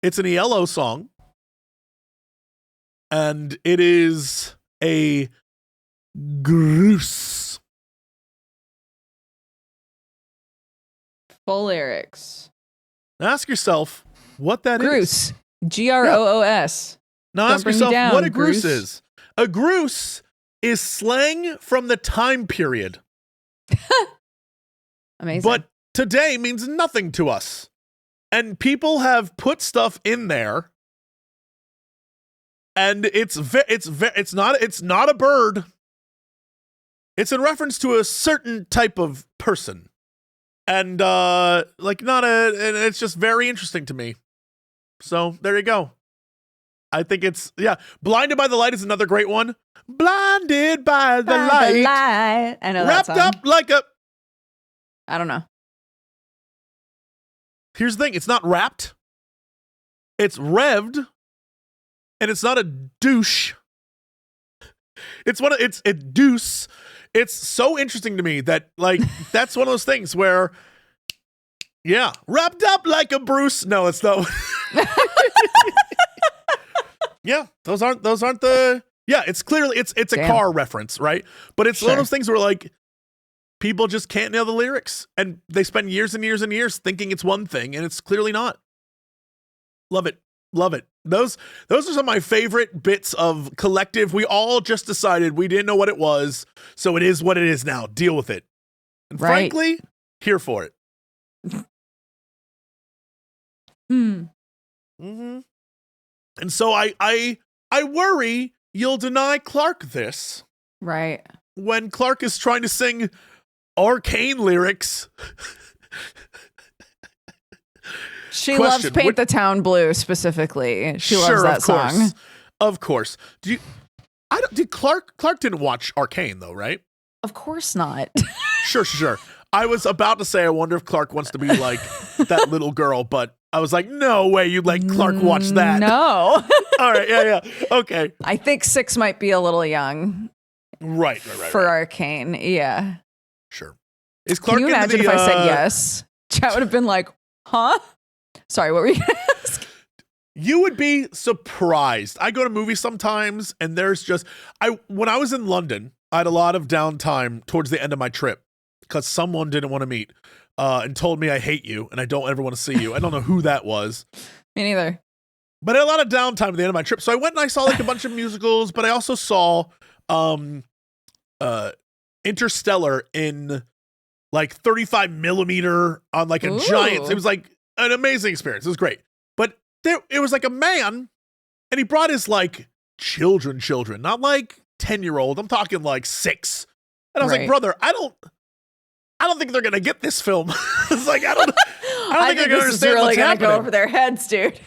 It's an Ayala song, and it is a Groose. Full lyrics. Now ask yourself what that is. Groos. Now ask yourself what a Groose is. A Groose is slang from the time period. Amazing. But today means nothing to us. And people have put stuff in there, and it's not a bird. It's in reference to a certain type of person, and and it's just very interesting to me. So there you go. I think Blinded by the Light is another great one. Blinded by the light. I know wrapped that song. up like a. I don't know. here's the thing. It's not rapped. It's revved. And it's not a douche. It's a deuce. It's so interesting to me that like that's one of those things where, yeah, wrapped up like a Bruce. No, it's not. Yeah, those aren't the. Yeah, it's clearly it's a car reference, right? But it's one of those things where like people just can't nail the lyrics, and they spend years and years and years thinking it's one thing, and it's clearly not. Love it. Love it. Those are some of my favorite bits of collective. We all just decided we didn't know what it was, so it is what it is now. Deal with it. And frankly, here for it. Mm-hmm. And so I worry you'll deny Clark this. Right. When Clark is trying to sing arcane lyrics. She loves Paint the Town Blue specifically. She loves that song. Of course. Clark didn't watch Arcane though, right? Of course not. Sure. I was about to say I wonder if Clark wants to be like that little girl, but I was like, no way you'd let Clark watch that. No. All right, yeah. Okay. I think 6 might be a little young. Right. For Arcane, yeah. Sure. Is Clark Can you imagine if I said yes? Chat would have been like, huh? Sorry, what were you going to ask? You would be surprised. I go to movies sometimes, and there's just when I was in London, I had a lot of downtime towards the end of my trip because someone didn't want to meet and told me I hate you and I don't ever want to see you. I don't know who that was. Me neither. But I had a lot of downtime at the end of my trip, so I went and I saw like a bunch of musicals, but I also saw Interstellar in like 35 millimeter on like a giant. It was like an amazing experience. It was great. But it was like a man, and he brought his like children, not like 10-year-old. I'm talking like 6. And I was like, brother, I don't think they're gonna get this film. It's like I don't think they're gonna understand really what's gonna happening. go over their heads, dude.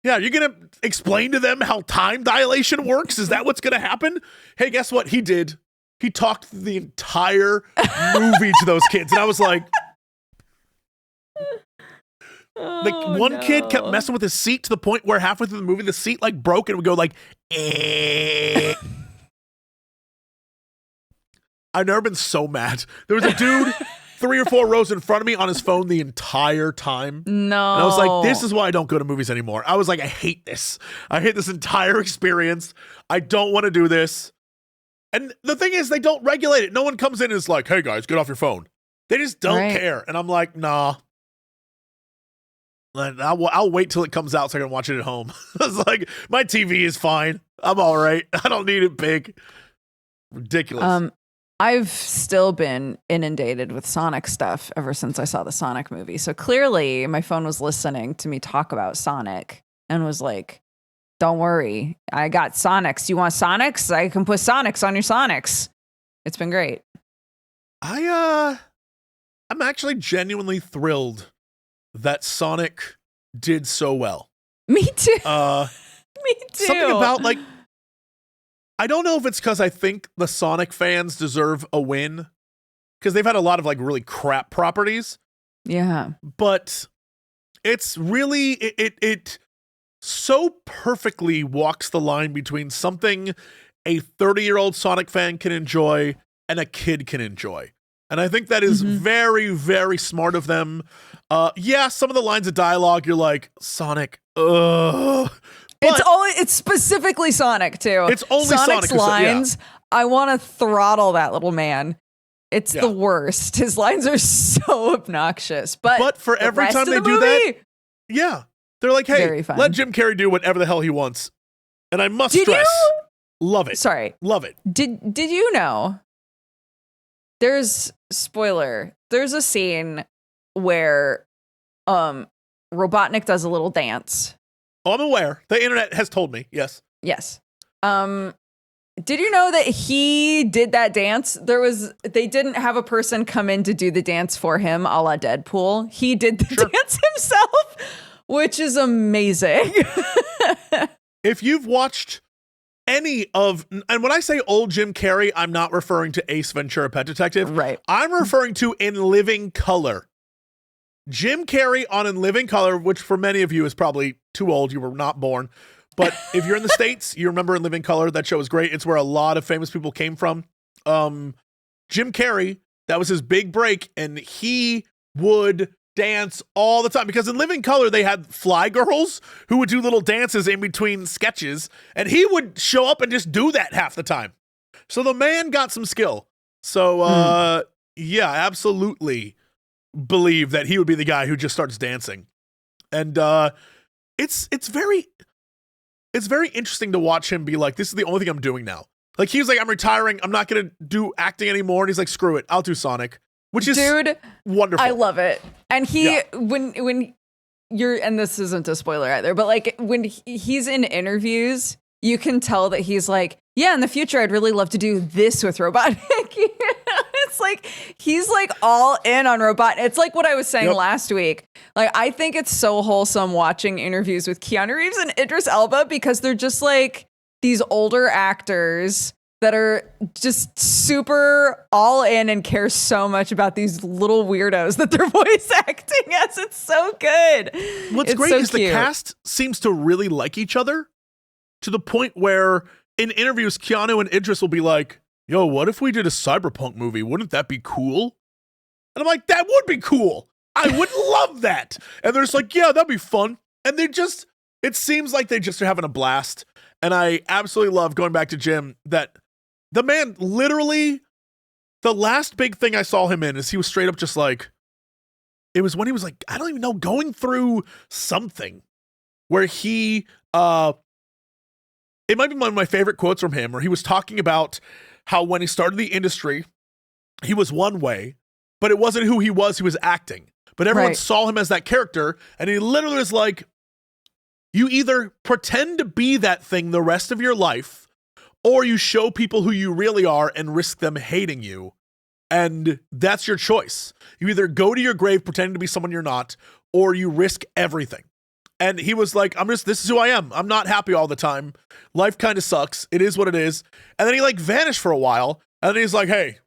Yeah, you're gonna explain to them how time dilation works? Is that what's gonna happen? Hey, guess what? He did. He talked the entire movie to those kids, and I was like, one kid kept messing with his seat to the point where halfway through the movie, the seat like broke and would go like, eh. I've never been so mad. There was a dude 3 or 4 rows in front of me on his phone the entire time. No. And I was like, this is why I don't go to movies anymore. I was like, I hate this. I hate this entire experience. I don't want to do this. And the thing is, they don't regulate it. No one comes in and is like, hey guys, get off your phone. They just don't care. And I'm like, nah. I'll wait till it comes out so I can watch it at home. I was like, my TV is fine. I'm all right. I don't need it big. Ridiculous. I've still been inundated with Sonic stuff ever since I saw the Sonic movie. So clearly my phone was listening to me talk about Sonic and was like, don't worry, I got Sonics. You want Sonics? I can put Sonics on your Sonics. It's been great. I'm actually genuinely thrilled that Sonic did so well. Me too. Me too. Something about like, I don't know if it's because I think the Sonic fans deserve a win because they've had a lot of like really crap properties. Yeah. But it's really, it so perfectly walks the line between something a 30-year-old Sonic fan can enjoy and a kid can enjoy. And I think that is very, very smart of them. Yeah, some of the lines of dialogue, you're like, Sonic, ugh. It's specifically Sonic too. It's only Sonic's Sonic lines. Yeah. I want to throttle that little man. It's the worst. His lines are so obnoxious. But for every time they do that, yeah, they're like, hey, let Jim Carrey do whatever the hell he wants. And I must stress, love it. Sorry, love it. Did you know? There's There's a scene where Robotnik does a little dance. Oh, I'm aware. The internet has told me. Yes. Yes. Did you know that he did that dance? They didn't have a person come in to do the dance for him, a la Deadpool. He did the dance himself, which is amazing. If you've watched any of, and when I say old Jim Carrey, I'm not referring to Ace Ventura: Pet Detective. Right. I'm referring to in living color. Jim Carrey on In Living Color, which for many of you is probably too old. You were not born. But if you're in the States, you remember In Living Color. That show was great. It's where a lot of famous people came from. Jim Carrey, that was his big break, and he would dance all the time because in Living Color they had fly girls who would do little dances in between sketches, and he would show up and just do that half the time. So the man got some skill. So yeah, absolutely believe that he would be the guy who just starts dancing. And it's very interesting to watch him be like, this is the only thing I'm doing now. Like, he's like, I'm retiring, I'm not gonna do acting anymore, and he's like, screw it, I'll do Sonic. Which is wonderful. I love it. And when you're, and this isn't a spoiler either, but like when he's in interviews, you can tell that he's like, yeah, in the future, I'd really love to do this with robotic. It's like, he's like all in on robot. It's like what I was saying last week. Like, I think it's so wholesome watching interviews with Keanu Reeves and Idris Elba because they're just like these older actors that are just super all in and care so much about these little weirdos that they're voice acting as. It's so good. What's great is the cast seems to really like each other to the point where in interviews, Keanu and Idris will be like, yo, what if we did a cyberpunk movie? Wouldn't that be cool? And I'm like, that would be cool. I would love that. And they're just like, yeah, that'd be fun. And they just, it seems like they just are having a blast. And I absolutely love, going back to Jim, that the man literally, the last big thing I saw him in is he was straight up just like, it was when he was like, I don't even know, going through something where he, it might be one of my favorite quotes from him, where he was talking about how when he started the industry, he was one way, but it wasn't who he was acting. But everyone saw him as that character, and he literally was like, you either pretend to be that thing the rest of your life, or you show people who you really are and risk them hating you. And that's your choice. You either go to your grave pretending to be someone you're not, or you risk everything. And he was like, this is who I am. I'm not happy all the time. Life kind of sucks. It is what it is. And then he like vanished for a while. And then he's like, hey,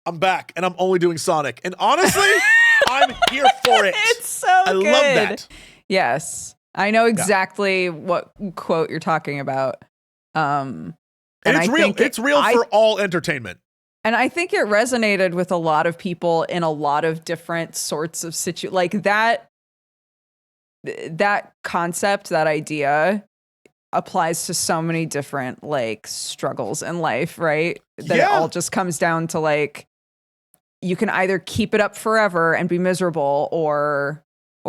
I'm back and I'm only doing Sonic. And honestly, I'm here for it. It's so I good. love that. Yes. I know exactly what quote you're talking about. And it's real. It's real for all entertainment. And I think it resonated with a lot of people in a lot of different sorts of situations. Like that concept, that idea applies to so many different like struggles in life, right? That it all just comes down to like, you can either keep it up forever and be miserable, or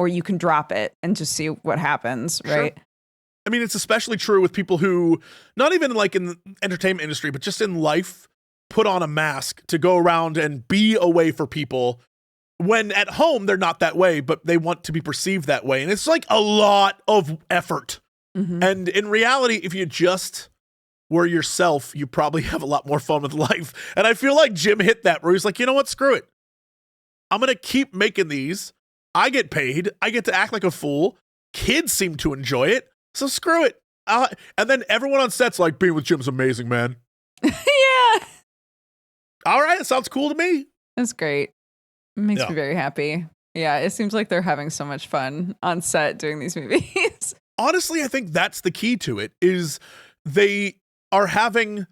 you can drop it and just see what happens, right? Sure. I mean, it's especially true with people who, not even like in the entertainment industry, but just in life, put on a mask to go around and be a way for people when at home they're not that way, but they want to be perceived that way. And it's like a lot of effort. Mm-hmm. And in reality, if you just were yourself, you probably have a lot more fun with life. And I feel like Jim hit that, where he's like, you know what? Screw it. I'm going to keep making these. I get paid. I get to act like a fool. Kids seem to enjoy it. So screw it. And then everyone on set's like, being with Jim's amazing, man. Yeah. All right. It sounds cool to me. That's great. It makes me very happy. Yeah. It seems like they're having so much fun on set doing these movies. Honestly, I think that's the key to it, is they are having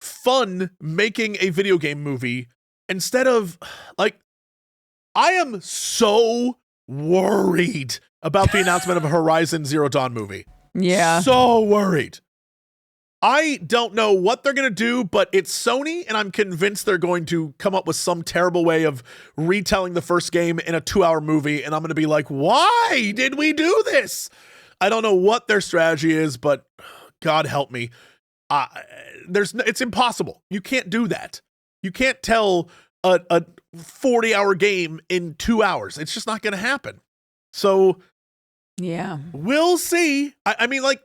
fun making a video game movie instead of like, I am so worried about the announcement of a Horizon Zero Dawn movie. Yeah. So worried. I don't know what they're going to do, but it's Sony, and I'm convinced they're going to come up with some terrible way of retelling the first game in a 2-hour movie, and I'm going to be like, why did we do this? I don't know what their strategy is, but God help me. It's impossible. You can't do that. You can't tell a 40-hour game in 2 hours. It's just not going to happen. So yeah, we'll see. I mean, like,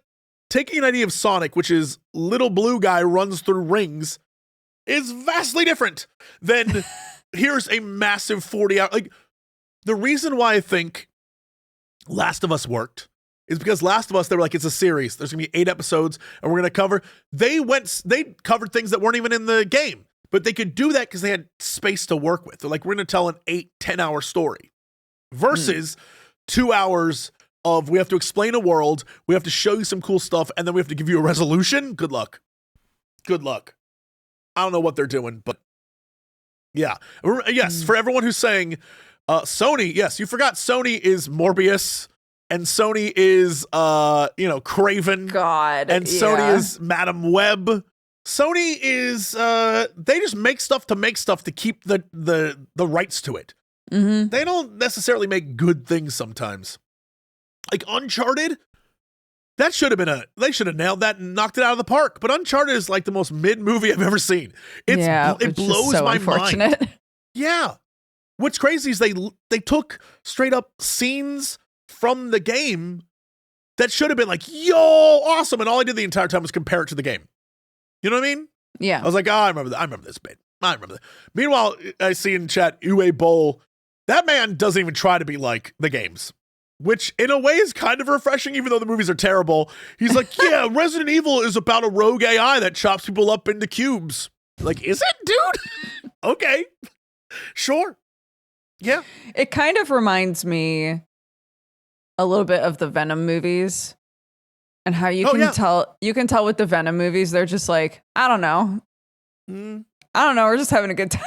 taking an idea of Sonic, which is little blue guy runs through rings, is vastly different than here's a massive 40-hour. Like, the reason why I think Last of Us worked is because Last of Us, they were like, it's a series. There's gonna be 8 episodes, and we're gonna cover. They covered things that weren't even in the game, but they could do that because they had space to work with. They're like, we're gonna tell an 8-10 hour story. versus 2 hours of we have to explain a world, we have to show you some cool stuff, and then we have to give you a resolution. Good luck. Good luck. I don't know what they're doing, but yeah. Yes, for everyone who's saying Sony, yes, you forgot Sony is Morbius and Sony is Craven. God. And Sony is Madam Web. Sony is they just make stuff to keep the rights to it. Mm-hmm. They don't necessarily make good things sometimes. Like Uncharted, that should have been they should have nailed that and knocked it out of the park. But Uncharted is like the most mid movie I've ever seen. It blows my mind. Yeah. What's crazy is they took straight up scenes from the game that should have been like, yo, awesome. And all I did the entire time was compare it to the game. You know what I mean? Yeah. I was like, oh, I remember this bit. I remember that. Meanwhile, I see in chat, Uwe Boll, that man doesn't even try to be like the games, which in a way is kind of refreshing, even though the movies are terrible. He's like, yeah, Resident Evil is about a rogue AI that chops people up into cubes. Like, is it, dude? Okay. Sure. Yeah. It kind of reminds me a little bit of the Venom movies and how you can tell with the Venom movies, they're just like, I don't know. We're just having a good time.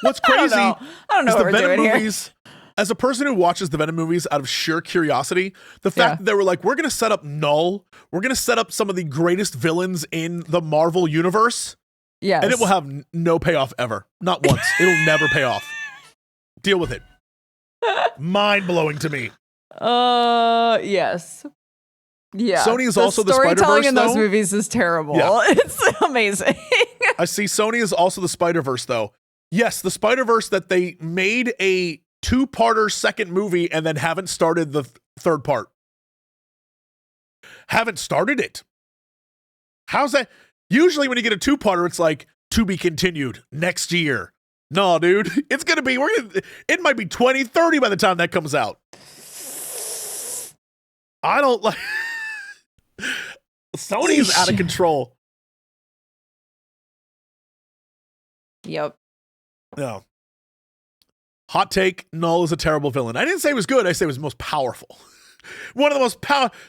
What's crazy I don't know what we're doing movies, here. As a person who watches the Venom movies out of sheer curiosity, the fact that they were like, we're going to set up Null. We're going to set up some of the greatest villains in the Marvel universe. Yes. And it will have no payoff ever. Not once. It'll never pay off. Deal with it. Mind-blowing to me. Yes. Yeah. Sony is also the Spider-Verse, storytelling in those movies is terrible. Yeah. It's amazing. I see Sony is also the Spider-Verse, though. Yes, the Spider-Verse that they made a 2-parter second movie and then haven't started the third part. Haven't started it. How's that? Usually when you get a 2-parter, it's like, to be continued next year. No, dude. It's going to be, it might be 2030 by the time that comes out. I don't like... Sony is out of control. Yep. No. Hot take, Null is a terrible villain. I didn't say it was good. I said it was most powerful. One of the most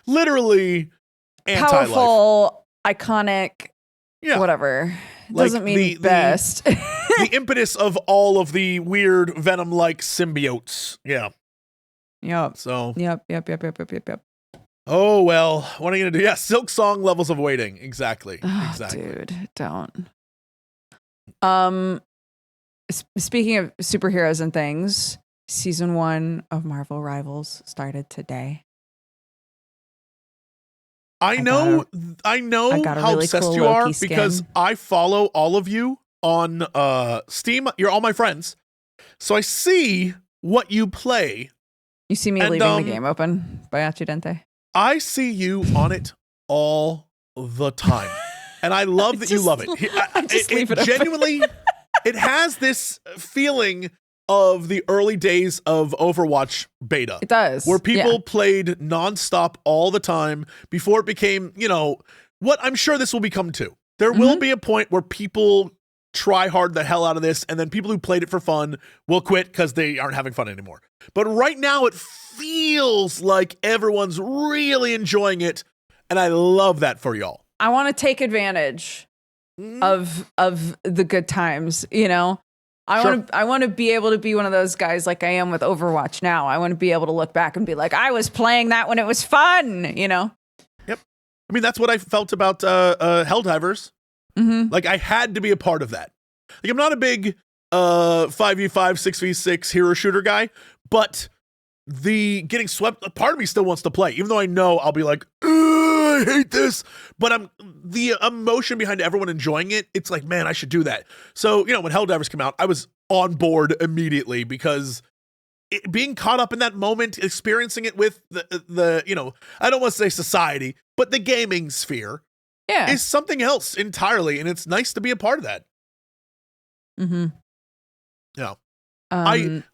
literally anti-life. Powerful, iconic, whatever. Doesn't mean best. The impetus of all of the weird Venom-like symbiotes. Yeah. Yep. So. Yep. Oh, well, what are you going to do? Yeah, Silk Song levels of waiting. Exactly. Oh, exactly. Dude, don't. Speaking of superheroes and things, season 1 of Marvel Rivals started today. I know how really obsessed cool you are because I follow all of you on Steam. You're all my friends. So I see what you play. You see me leaving the game open by Accidente. I see you on it all the time. And I love that you love it. It genuinely, it has this feeling of the early days of Overwatch beta. It does. Where people played nonstop all the time before it became, what I'm sure this will become too. There will be a point where people try hard the hell out of this, and then people who played it for fun will quit because they aren't having fun anymore. But right now it feels like everyone's really enjoying it, and I love that for y'all. I want to take advantage of the good times, I want to be able to be one of those guys like I am with Overwatch now. I want to be able to look back and be like, I was playing that when it was fun, Yep. I mean, that's what I felt about Helldivers. Mm-hmm. Like, I had to be a part of that. Like, I'm not a big 5v5, 6v6 hero shooter guy, but the getting swept, part of me still wants to play, even though I know I'll be like, I hate this. But the emotion behind everyone enjoying it, it's like, man, I should do that. So, when Helldivers came out, I was on board immediately because being caught up in that moment, experiencing it with the I don't want to say society, but the gaming sphere is something else entirely. And it's nice to be a part of that. Mm-hmm. Yeah.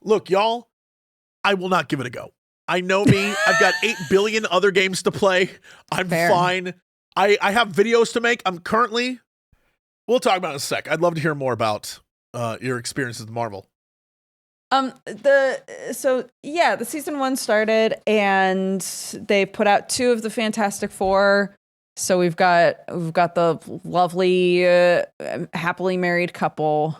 Look, y'all, I will not give it a go. I know me. I've got 8 billion other games to play. I'm fine. I have videos to make. We'll talk about it in a sec. I'd love to hear more about your experiences with Marvel. The season 1 started and they put out 2 of the Fantastic Four. So we've got the lovely happily married couple.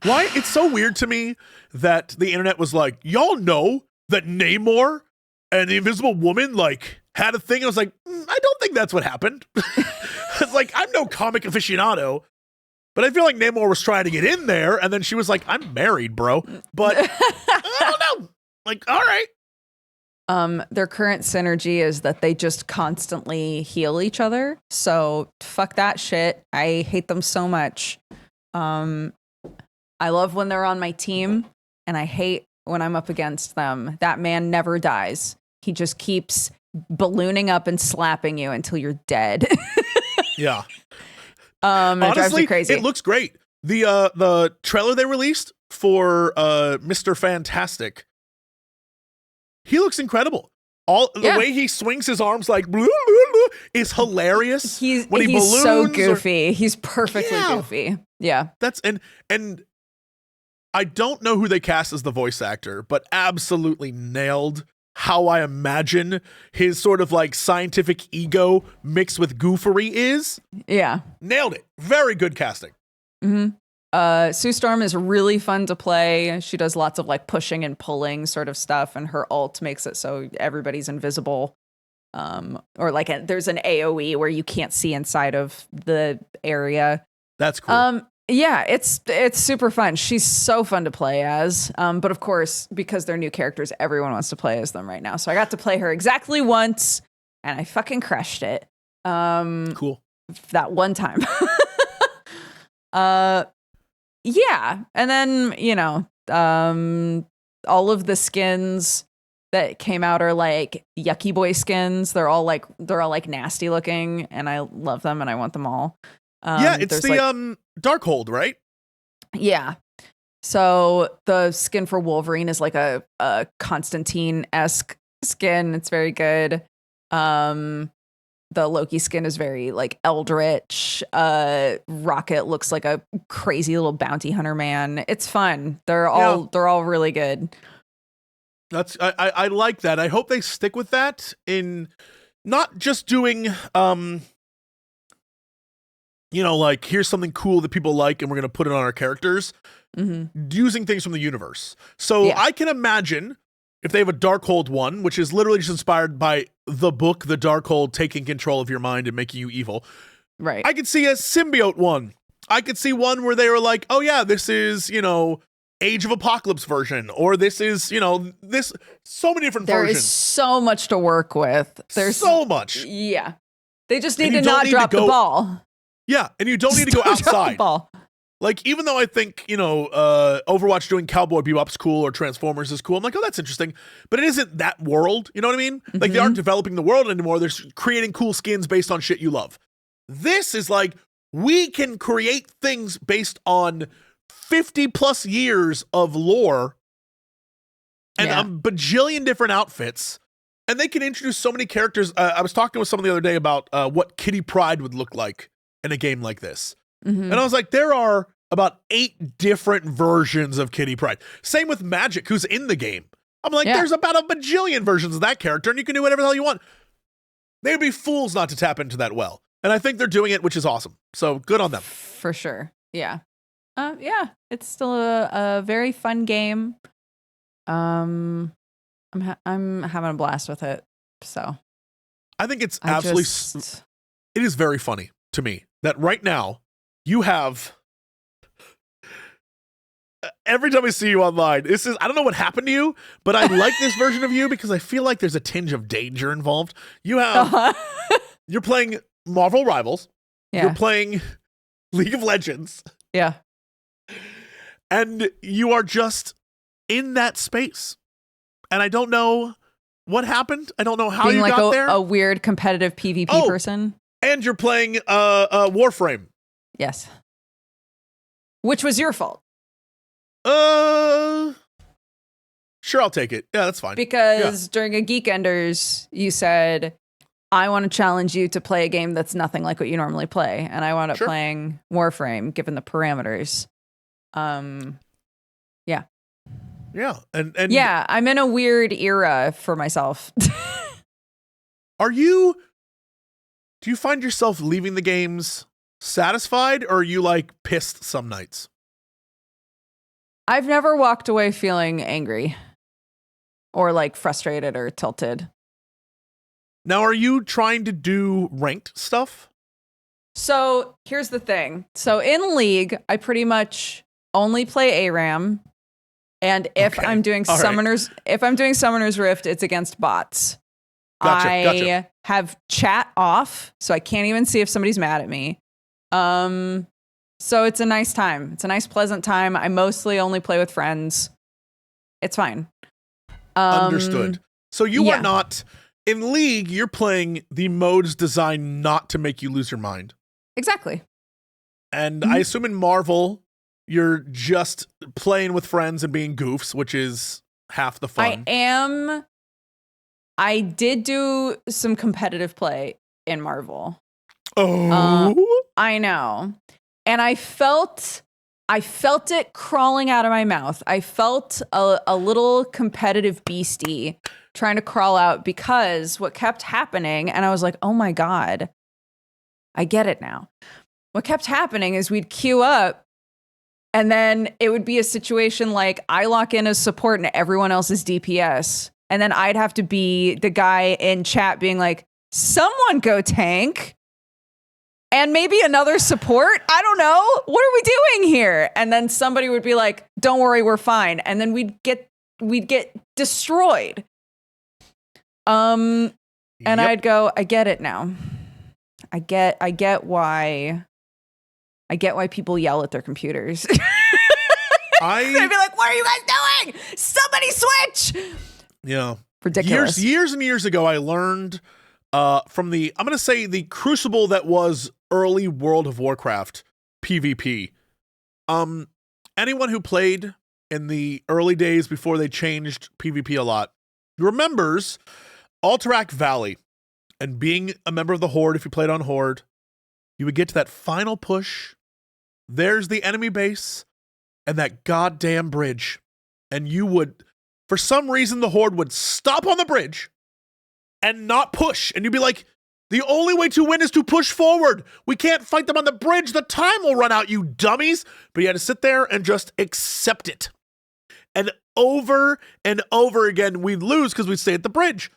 Why? It's so weird to me that the internet was like, y'all know that Namor and the Invisible Woman like had a thing. I was like, I don't think that's what happened. It's like, I'm no comic aficionado, but I feel like Namor was trying to get in there, and then she was like, I'm married, bro. But I don't know. Like, all right. Their current synergy is that they just constantly heal each other. So fuck that shit. I hate them so much. I love when they're on my team, and I hate when I'm up against them. That man never dies. He just keeps ballooning up and slapping you until you're dead. Yeah. It drives Honestly, me crazy. it looks great. The trailer they released for Mr. Fantastic, he looks incredible. The way he swings his arms like blah, blah, blah, is hilarious. He's balloons so goofy. He's perfectly goofy. Yeah. That's and I don't know who they cast as the voice actor, but absolutely nailed how I imagine his sort of like scientific ego mixed with goofery is. Yeah. Nailed it. Very good casting. Mm-hmm. Sue Storm is really fun to play. She does lots of like pushing and pulling sort of stuff, and her ult makes it so everybody's invisible. Or like there's an AoE where you can't see inside of the area. That's cool. Yeah, it's super fun. She's so fun to play as. But of course, because they're new characters, everyone wants to play as them right now. So I got to play her exactly once, and I fucking crushed it. Cool. That one time. Yeah, and then all of the skins that came out are like Yucky Boy skins. They're all like nasty looking, and I love them and I want them all. It's the Darkhold, right? Yeah. So the skin for Wolverine is like a Constantine-esque skin. It's very good. The Loki skin is very like eldritch. Rocket looks like a crazy little bounty hunter man. It's fun. They're all really good. I like that. I hope they stick with that in not just doing like here's something cool that people like and we're gonna put it on our characters. Mm-hmm. Using things from the universe. So I can imagine if they have a Darkhold one, which is literally just inspired by the book, The Darkhold, taking control of your mind and making you evil. Right. I could see a symbiote one. I could see one where they were like, oh yeah, this is, Age of Apocalypse version, or this is, this, so many different versions. There is so much to work with. There's so much. Yeah. They just need to not drop the ball. Yeah, and you don't need to go outside. Drop the ball. Like, even though I think, Overwatch doing Cowboy Bebop's cool or Transformers is cool, I'm like, oh, that's interesting. But it isn't that world. You know what I mean? Mm-hmm. Like, they aren't developing the world anymore. They're creating cool skins based on shit you love. This is like, we can create things based on 50 plus years of lore and a bajillion different outfits. And they can introduce so many characters. I was talking with someone the other day about what Kitty Pryde would look like in a game like this. Mm-hmm. And I was like, there are about 8 different versions of Kitty Pryde. Same with Magic, who's in the game. I'm like, there's about a bajillion versions of that character, and you can do whatever the hell you want. They'd be fools not to tap into that well. And I think they're doing it, which is awesome. So good on them. For sure. Yeah. It's still a very fun game. I'm having a blast with it. So I think it's it is very funny to me that right now you have, every time I see you online, I don't know what happened to you, but I like this version of you because I feel like there's a tinge of danger involved. You have, you're playing Marvel Rivals. Yeah. You're playing League of Legends. Yeah. And you are just in that space. And I don't know what happened. I don't know how you got there. A weird competitive PvP person. And you're playing Warframe. Yes. Which was your fault. Sure, I'll take it. Yeah, that's fine. Because during a Geekenders, you said, I want to challenge you to play a game that's nothing like what you normally play. And I wound up playing Warframe, given the parameters. Yeah. Yeah. And yeah, I'm in a weird era for myself. do you find yourself leaving the games satisfied, or are you like pissed some nights? I've never walked away feeling angry or like frustrated or tilted. Now, are you trying to do ranked stuff? So here's the thing. So in League, I pretty much only play ARAM. And if I'm doing Summoner's Rift, it's against bots. Gotcha. Have chat off, so I can't even see if somebody's mad at me. So it's a nice time. It's a nice, pleasant time. I mostly only play with friends. It's fine. Understood. So you are not in League. You're playing the modes designed not to make you lose your mind. Exactly. And I assume in Marvel, you're just playing with friends and being goofs, which is half the fun. I did do some competitive play in Marvel. Oh, I know. And I felt it crawling out of my mouth. I felt a little competitive beastie trying to crawl out, because what kept happening, and I was like, oh my God, I get it now. What kept happening is we'd queue up, and then it would be a situation like I lock in as support and everyone else is DPS. And then I'd have to be the guy in chat being like, someone go tank. And maybe another support. I don't know. What are we doing here? And then somebody would be like, don't worry, we're fine. And then we'd get destroyed. And I'd go, I get it now. I get why people yell at their computers. They'd be like, what are you guys doing? Somebody switch. Yeah. Ridiculous. Years and years ago, I learned from I'm going to say the crucible that was early World of Warcraft PvP. Anyone who played in the early days before they changed PvP a lot remembers Alterac Valley and being a member of the Horde. If you played on Horde, you would get to that final push. There's the enemy base and that goddamn bridge. And you would, for some reason, the Horde would stop on the bridge and not push. And you'd be like, the only way to win is to push forward. We can't fight them on the bridge. The time will run out, you dummies. But you had to sit there and just accept it. And over again, we'd lose because we'd stay at the bridge.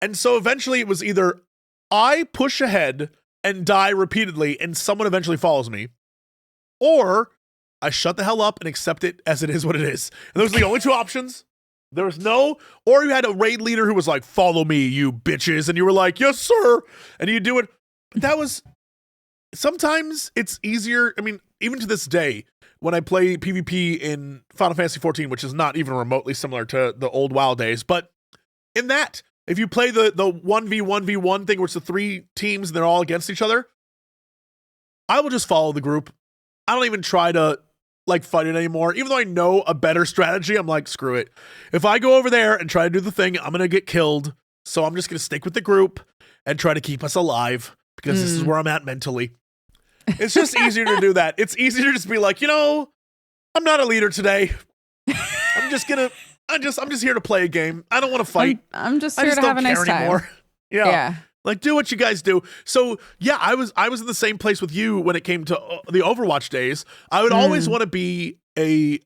And so eventually it was either I push ahead and die repeatedly and someone eventually follows me, or I shut the hell up and accept it as it is what it is. And those are the only two options. There was no, or you had a raid leader who was like, follow me, you bitches. And you were like, yes, sir. And you do it. But that was, sometimes it's easier. I mean, even to this day, when I play PvP in Final Fantasy 14, which is not even remotely similar to the old WoW days, but in that, if you play the 1v1v1 thing, where it's the three teams and they're all against each other, I will just follow the group. I don't even try to like fight it anymore. Even though I know a better strategy, I'm like, screw it. If I go over there and try to do the thing, I'm going to get killed. So I'm just going to stick with the group and try to keep us alive, because this is where I'm at mentally. It's just easier to do that. It's easier to just be like, I'm not a leader today. I'm just here to play a game. I don't want to fight. I'm just here to have a nice time. Anymore. Yeah. Like, do what you guys do. So yeah, I was in the same place with you when it came to the Overwatch days. I would always want to be a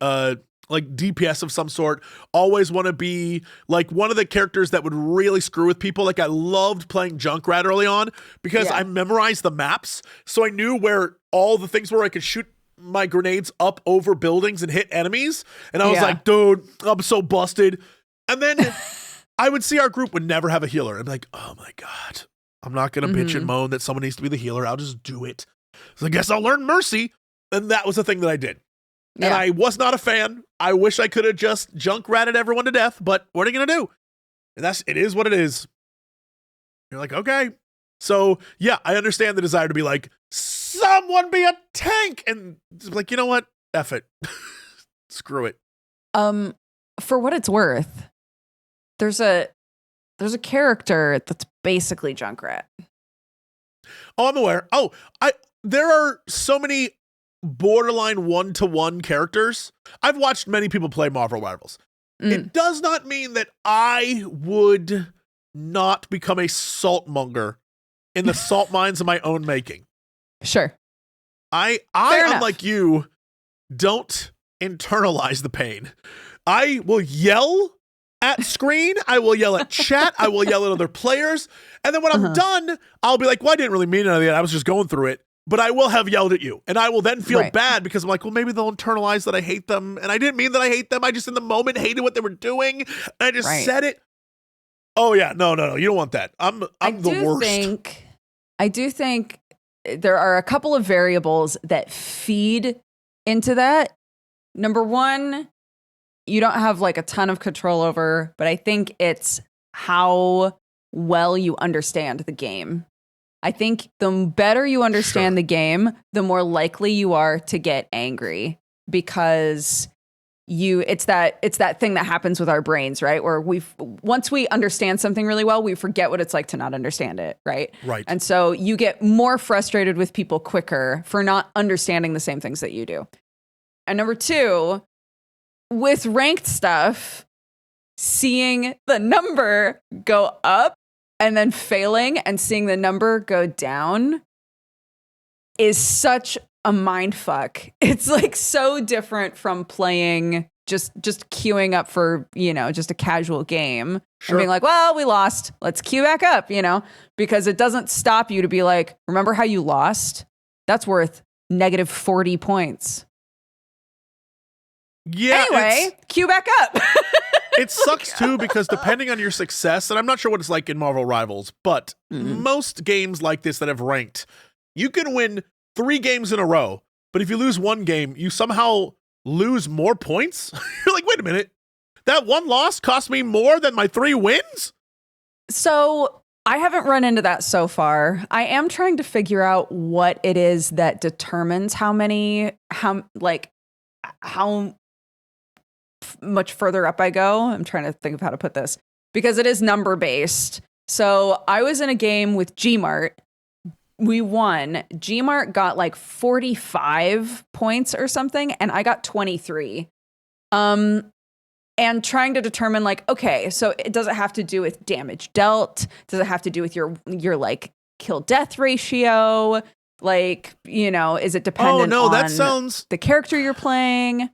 like DPS of some sort. Always want to be like one of the characters that would really screw with people. Like, I loved playing Junkrat early on because I memorized the maps, so I knew where all the things were. I could shoot my grenades up over buildings and hit enemies, and I was like, dude, I'm so busted. And then I would see our group would never have a healer. I'm like, oh my God, I'm not going to bitch and moan that someone needs to be the healer. I'll just do it. So I guess I'll learn Mercy. And that was the thing that I did. Yeah. And I was not a fan. I wish I could have just junk-ratted everyone to death, but what are you going to do? And it is what it is. You're like, okay. So yeah, I understand the desire to be like, someone be a tank. And it's like, you know what? F it. Screw it. For what it's worth, there's a character that's basically Junkrat. Oh, I'm aware. Oh, there are so many borderline one-to-one characters. I've watched many people play Marvel Rivals. It does not mean that I would not become a saltmonger in the salt mines of my own making. Sure. I unlike you, don't internalize the pain. I will yell at screen. I will yell at chat. I will yell at other players. And then when I'm done, I'll be like, well, I didn't really mean anything. I was just going through it. But I will have yelled at you. And I will then feel bad because I'm like, well, maybe they'll internalize that I hate them. And I didn't mean that I hate them. I just in the moment hated what they were doing. And I just said it. Oh, yeah. No. You don't want that. I'm the worst. I do think there are a couple of variables that feed into that. Number one, you don't have like a ton of control over, but I think it's how well you understand the game. I think the better you understand the game, the more likely you are to get angry because it's that thing that happens with our brains, right? Where once we understand something really well, we forget what it's like to not understand it, right? Right. And so you get more frustrated with people quicker for not understanding the same things that you do. And number two, with ranked stuff, seeing the number go up and then failing and seeing the number go down is such a mind fuck. It's like so different from playing just queuing up for, just a casual game and being like, well, we lost. Let's queue back up, because it doesn't stop you to be like, remember how you lost? That's worth negative 40 points. Yeah. Anyway, queue back up. It sucks too because depending on your success, and I'm not sure what it's like in Marvel Rivals, but most games like this that have ranked, you can win 3 games in a row, but if you lose one game, you somehow lose more points. You're like, wait a minute, that one loss cost me more than my 3 wins? So I haven't run into that so far. I am trying to figure out what it is that determines how much further up I go. I'm trying to think of how to put this because it is number based. So I was in a game with Gmart. We won. Gmart got like 45 points or something, and I got 23. And trying to determine like, okay, so does it have to do with damage dealt? Does it have to do with your like kill death ratio? Like, is it dependent on that sounds the character you're playing?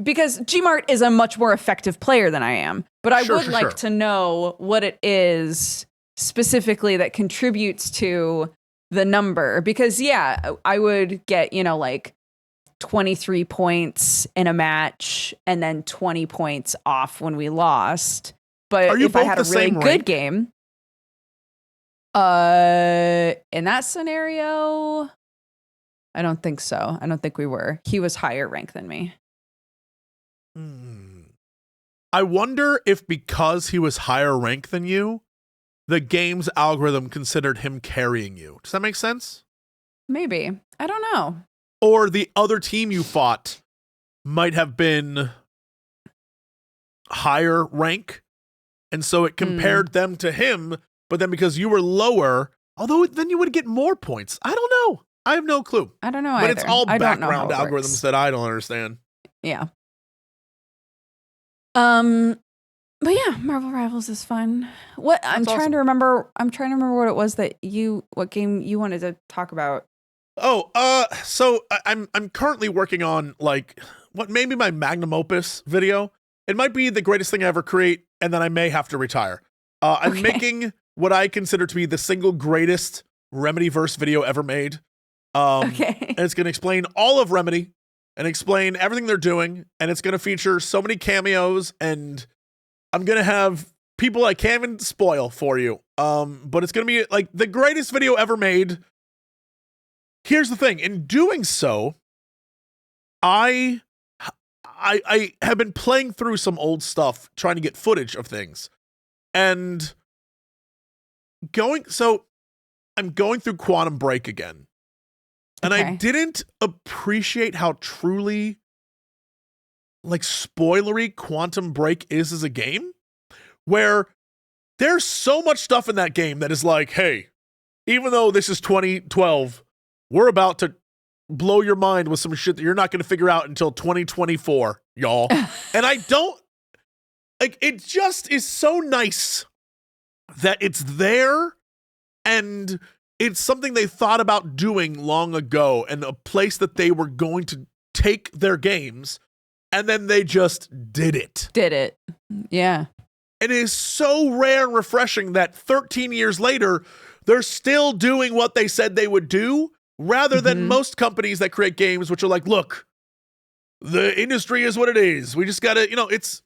Because Gmart is a much more effective player than I am, but I would like to know what it is specifically that contributes to the number. Because I would get, like 23 points in a match and then 20 points off when we lost. But if I had a really good game, in that scenario, I don't think so. I don't think we were. He was higher rank than me. I wonder if because he was higher rank than you, the game's algorithm considered him carrying you. Does that make sense? Maybe. I don't know. Or the other team you fought might have been higher rank, and so it compared them to him, but then because you were lower, although then you would get more points. I don't know. I have no clue. I don't know but either. It's all background algorithms works. that I don't understand. Yeah. But yeah, Marvel Rivals is fun. I'm trying to remember what it was what game you wanted to talk about. So I'm currently working on like what may be my magnum opus video. It might be the greatest thing I ever create, and then I may have to retire. I'm making what I consider to be the single greatest Remedy-verse video ever made. And it's going to explain all of Remedy and explain everything they're doing, and it's going to feature so many cameos, and I'm going to have people I can't even spoil for you. But it's going to be like the greatest video ever made. Here's the thing. In doing so, I have been playing through some old stuff, trying to get footage of things. And I'm going through Quantum Break again. And I didn't appreciate how truly like spoilery Quantum Break is as a game, where there's so much stuff in that game that is like, hey, even though this is 2012, we're about to blow your mind with some shit that you're not going to figure out until 2024, y'all. And I don't like it. Just is so nice that it's there, and it's something they thought about doing long ago, and a place that they were going to take their games, and then they just did it. Yeah. It is so rare and refreshing that 13 years later, they're still doing what they said they would do, rather than most companies that create games, which are like, look, the industry is what it is. We just got to,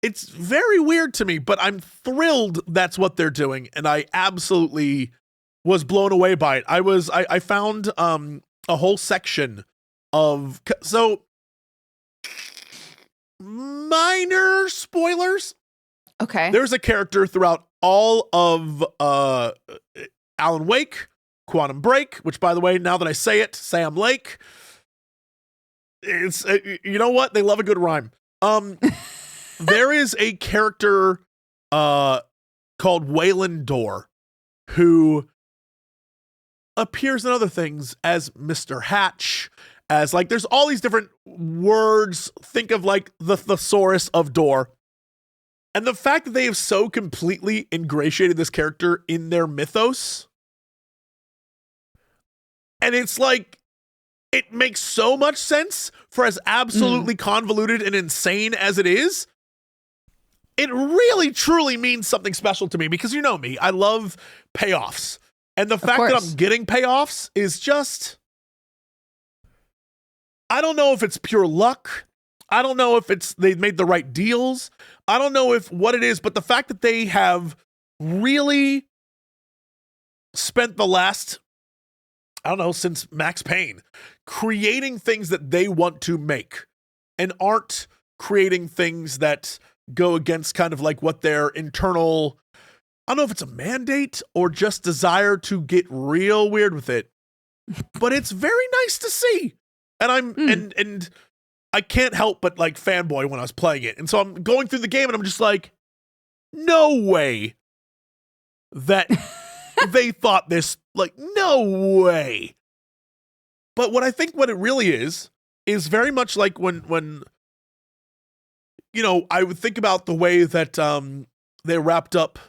it's very weird to me, but I'm thrilled that's what they're doing. And I absolutely was blown away by it. I found a whole section of, so minor spoilers. Okay. There's a character throughout all of Alan Wake, Quantum Break, which, by the way, now that I say it, Sam Lake, it's you know what? They love a good rhyme. There is a character called Wayland Door who appears in other things as Mr. Hatch, as like there's all these different words. Think of like the thesaurus of door. And the fact that they have so completely ingratiated this character in their mythos, and it's like, it makes so much sense for as absolutely convoluted and insane as it is. It really, truly means something special to me, because you know me, I love payoffs. And the fact that I'm getting payoffs is just, I don't know if it's pure luck. I don't know if they've made the right deals. I don't know what it is, but the fact that they have really spent the last, I don't know, since Max Payne, creating things that they want to make, and aren't creating things that go against kind of like what their internal, I don't know if it's a mandate or just desire to get real weird with it, but it's very nice to see. And and I can't help but like fanboy when I was playing it. And so I'm going through the game and I'm just like, no way that they thought this, like, no way. But what I think what it really is very much like when I would think about the way that they wrapped up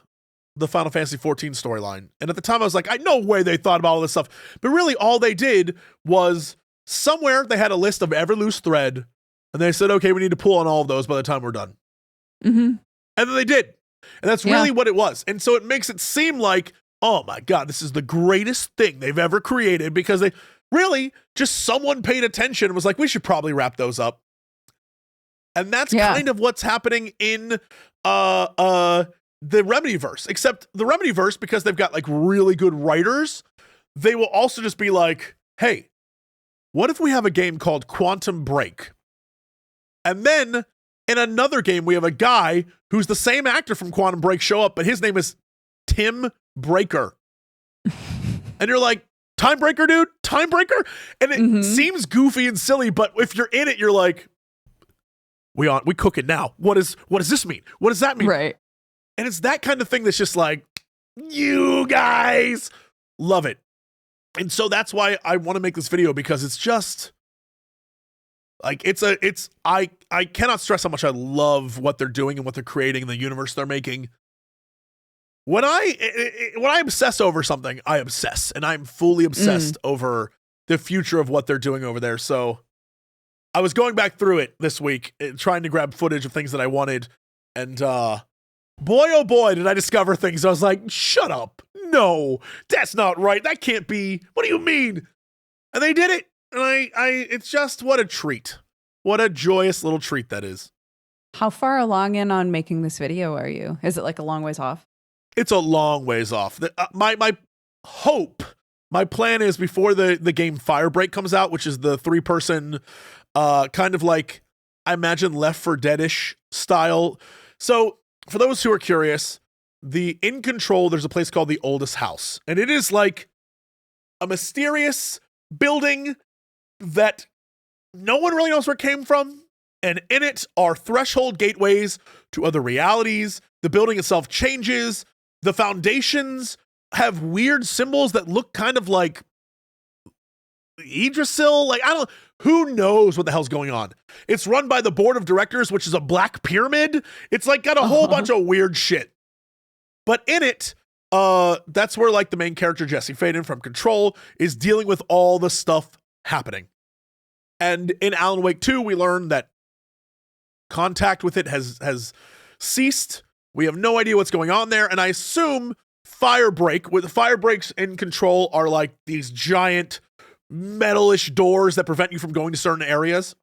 the Final Fantasy 14 storyline. And at the time I was like, I no way they thought about all this stuff. But really all they did was somewhere they had a list of every loose thread, and they said, okay, we need to pull on all of those by the time we're done. And then they did. And that's really what it was. And so it makes it seem like, oh my God, this is the greatest thing they've ever created, because they really just someone paid attention and was like, we should probably wrap those up. And that's kind of what's happening in the Remedyverse, except the Remedyverse, because they've got like really good writers, they will also just be like, hey, what if we have a game called Quantum Break? And then in another game, we have a guy who's the same actor from Quantum Break show up, but his name is Tim Breaker. And you're like, Time Breaker, dude? Time Breaker? And it seems goofy and silly, but if you're in it, you're like, we cook it now. What does this mean? What does that mean? Right. And it's that kind of thing that's just like, you guys love it. And so that's why I want to make this video, because it's just like, I cannot stress how much I love what they're doing and what they're creating and the universe they're making. When I obsess over something, I obsess, and I'm fully obsessed over the future of what they're doing over there. So I was going back through it this week, trying to grab footage of things that I wanted. And boy, oh boy, did I discover things. I was like, shut up. No, that's not right. That can't be. What do you mean? And they did it. And it's just, what a treat. What a joyous little treat that is. How far along in on making this video are you? Is it like a long ways off? It's a long ways off. My hope, my plan is before the game Firebreak comes out, which is the 3-person, kind of like, I imagine, Left 4 Dead-ish style. So for those who are curious, in Control, there's a place called the Oldest House. And it is like a mysterious building that no one really knows where it came from. And in it are threshold gateways to other realities. The building itself changes. The foundations have weird symbols that look kind of like Yggdrasil. Like, who knows what the hell's going on? It's run by the board of directors, which is a black pyramid. It's like got a whole bunch of weird shit. But in it, that's where like the main character, Jesse Faden from Control, is dealing with all the stuff happening. And in Alan Wake 2, we learn that contact with it has ceased. We have no idea what's going on there. And I assume fire breaks in Control are like these giant metalish doors that prevent you from going to certain areas.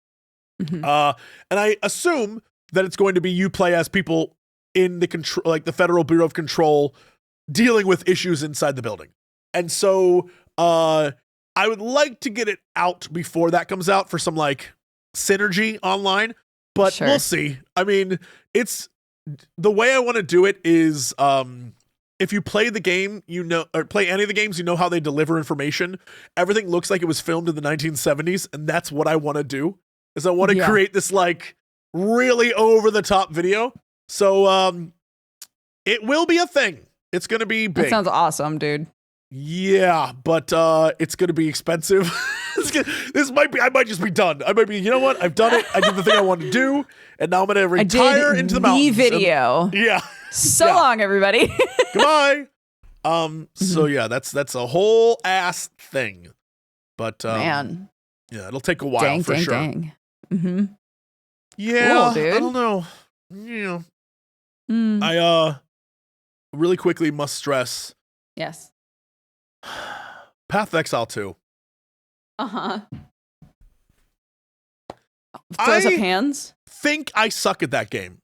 And I assume that it's going to be you play as people in the control, like the Federal Bureau of Control, dealing with issues inside the building. And so I would like to get it out before that comes out for some like synergy online, but we'll see. I mean, it's the way I want to do it is if you play the game, or play any of the games, you know how they deliver information. Everything looks like it was filmed in the 1970s, and that's what I want to do. Is I want to create this like really over the top video. So it will be a thing. It's going to be big. That sounds awesome, dude. Yeah, but it's going to be expensive. I might just be done. I might be, you know what? I've done it. I did the thing I wanted to do, and now I'm going to retire into the mountains. Video. So long, everybody. Goodbye. So yeah, that's a whole ass thing. But man, yeah, it'll take a while for sure. Yeah, cool, dude. I don't know. Yeah. I really quickly must stress. Yes. Path of Exile 2. Throws up hands. Think I suck at that game.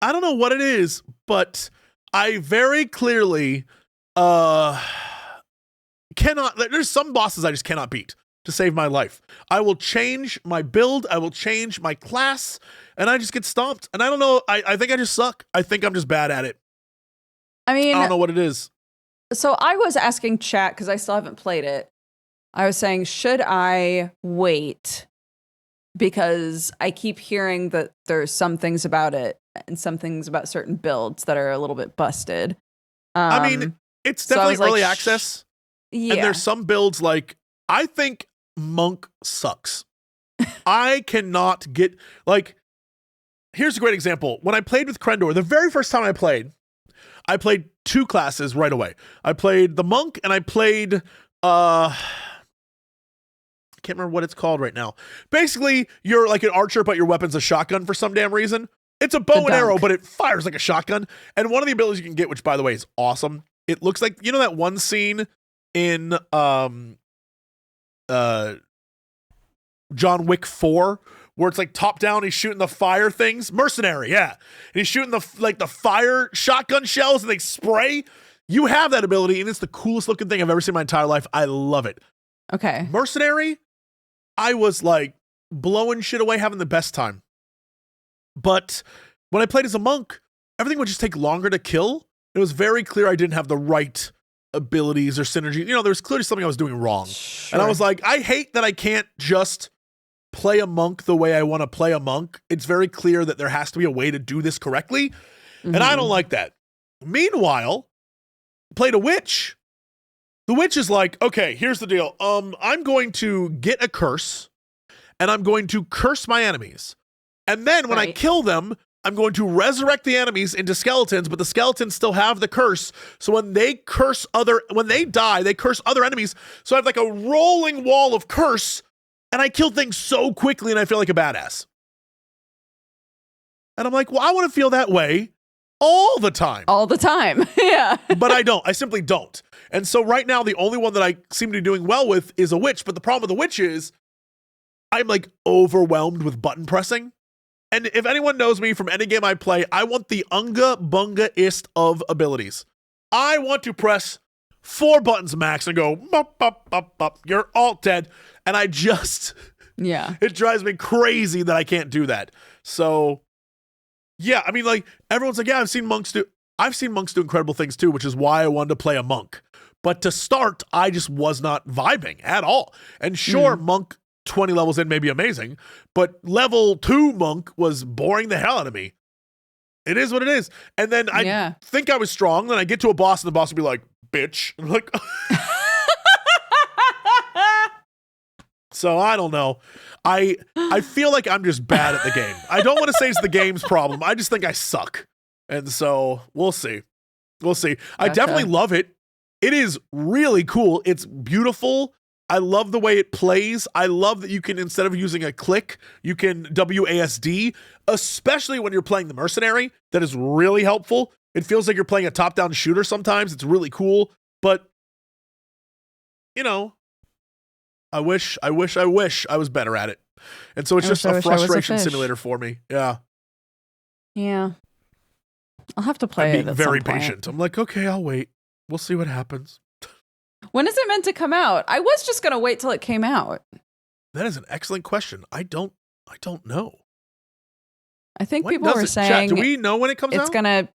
I don't know what it is, but I very clearly cannot. There's some bosses I just cannot beat to save my life. I will change my build. I will change my class, and I just get stomped. And I don't know. I think I just suck. I think I'm just bad at it. I mean, I don't know what it is. So I was asking chat because I still haven't played it. I was saying, should I wait? Because I keep hearing that there's some things about it and some things about certain builds that are a little bit busted. I mean, it's definitely early access. Yeah. And there's some builds like, I think Monk sucks. I cannot get, like, here's a great example. When I played with Crendor, the very first time I played two classes right away. I played the Monk and I played, I can't remember what it's called right now. Basically, you're like an archer, but your weapon's a shotgun for some damn reason. It's a bow and arrow, but it fires like a shotgun. And one of the abilities you can get, which by the way is awesome, it looks like, you know that one scene in John Wick 4 where it's like top down, he's shooting the fire things? Mercenary, yeah. And he's shooting the fire shotgun shells and they spray. You have that ability, and it's the coolest looking thing I've ever seen in my entire life. I love it. Okay. Mercenary, I was like blowing shit away, having the best time. But when I played as a monk, everything would just take longer to kill. It was very clear I didn't have the right abilities or synergy. You know, there was clearly something I was doing wrong. Sure. And I was like, I hate that I can't just play a monk the way I want to play a monk. It's very clear that there has to be a way to do this correctly. And I don't like that. Meanwhile, played a witch. The witch is like, okay, here's the deal. I'm going to get a curse and I'm going to curse my enemies. And then when I kill them, I'm going to resurrect the enemies into skeletons, but the skeletons still have the curse. So when they die, they curse other enemies. So I have like a rolling wall of curse, and I kill things so quickly and I feel like a badass. And I'm like, well, I want to feel that way all the time. All the time. Yeah. But I don't. I simply don't. And so right now, the only one that I seem to be doing well with is a witch. But the problem with the witch is I'm like overwhelmed with button pressing. And if anyone knows me from any game I play, I want the unga bunga-ist of abilities. I want to press 4 buttons max and go, bop, bop, bop, bop, you're all dead. And I just, it drives me crazy that I can't do that. So, yeah, I mean, like, everyone's like, yeah, I've seen monks do incredible things too, which is why I wanted to play a monk. But to start, I just was not vibing at all. And sure, monk 20 levels in may be amazing, but level 2 monk was boring the hell out of me. It is what it is. And then I think I was strong. Then I get to a boss and the boss would be like, bitch. And I'm like, So I don't know. I feel like I'm just bad at the game. I don't want to say it's the game's problem. I just think I suck. And so we'll see. We'll see. I definitely love it. It is really cool. It's beautiful. I love the way it plays. I love that you can, instead of using a click, you can WASD, especially when you're playing the mercenary. That is really helpful. It feels like you're playing a top-down shooter sometimes. It's really cool. But, you know, I wish I was better at it. And so it's just a frustration simulator for me. Yeah. Yeah. I'll have to play I'm it being very patient. I'm like, okay, I'll wait. We'll see what happens. When is it meant to come out? I was just going to wait till it came out. That is an excellent question. I don't know. I think people were saying, Chat, do we know when it comes out? It's going to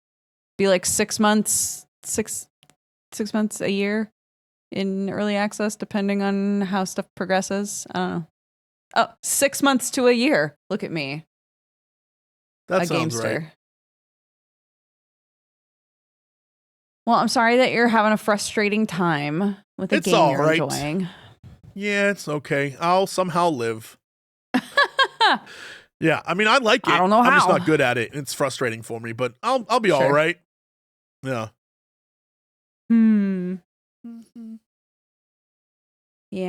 be like 6 months, six months, a year in early access, depending on how stuff progresses. I don't know. Oh, 6 months to a year. Look at me. That sounds gamester. right. Well, I'm sorry that you're having a frustrating time with a game you're enjoying. Yeah, it's okay. I'll somehow live. Yeah, I mean, I like it. I don't know how. I'm just not good at it. It's frustrating for me, but I'll be all right. Yeah. Yeah.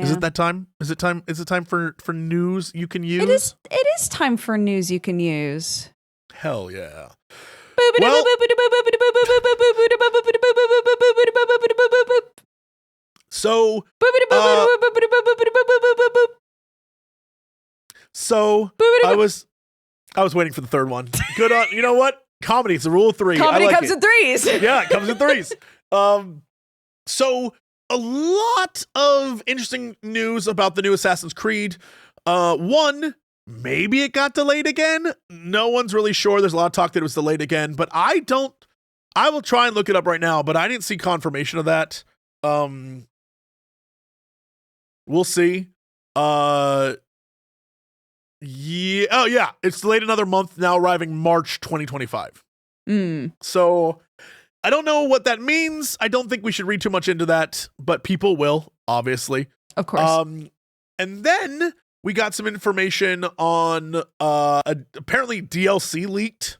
Is it that time? Is it time for news you can use? It is time for news you can use. Hell yeah. Well, so I was waiting for the third one. Good on, you know what? Comedy, it's the rule of three. Comedy comes in threes. Yeah, it comes in threes. So a lot of interesting news about the new Assassin's Creed. One, maybe it got delayed again. No one's really sure. There's a lot of talk that it was delayed again, but I will try and look it up right now, but I didn't see confirmation of that. We'll see. Yeah. Oh yeah. It's delayed another month, now arriving March 2025. So I don't know what that means. I don't think we should read too much into that, but people will, obviously. Of course. And then we got some information on apparently DLC leaked,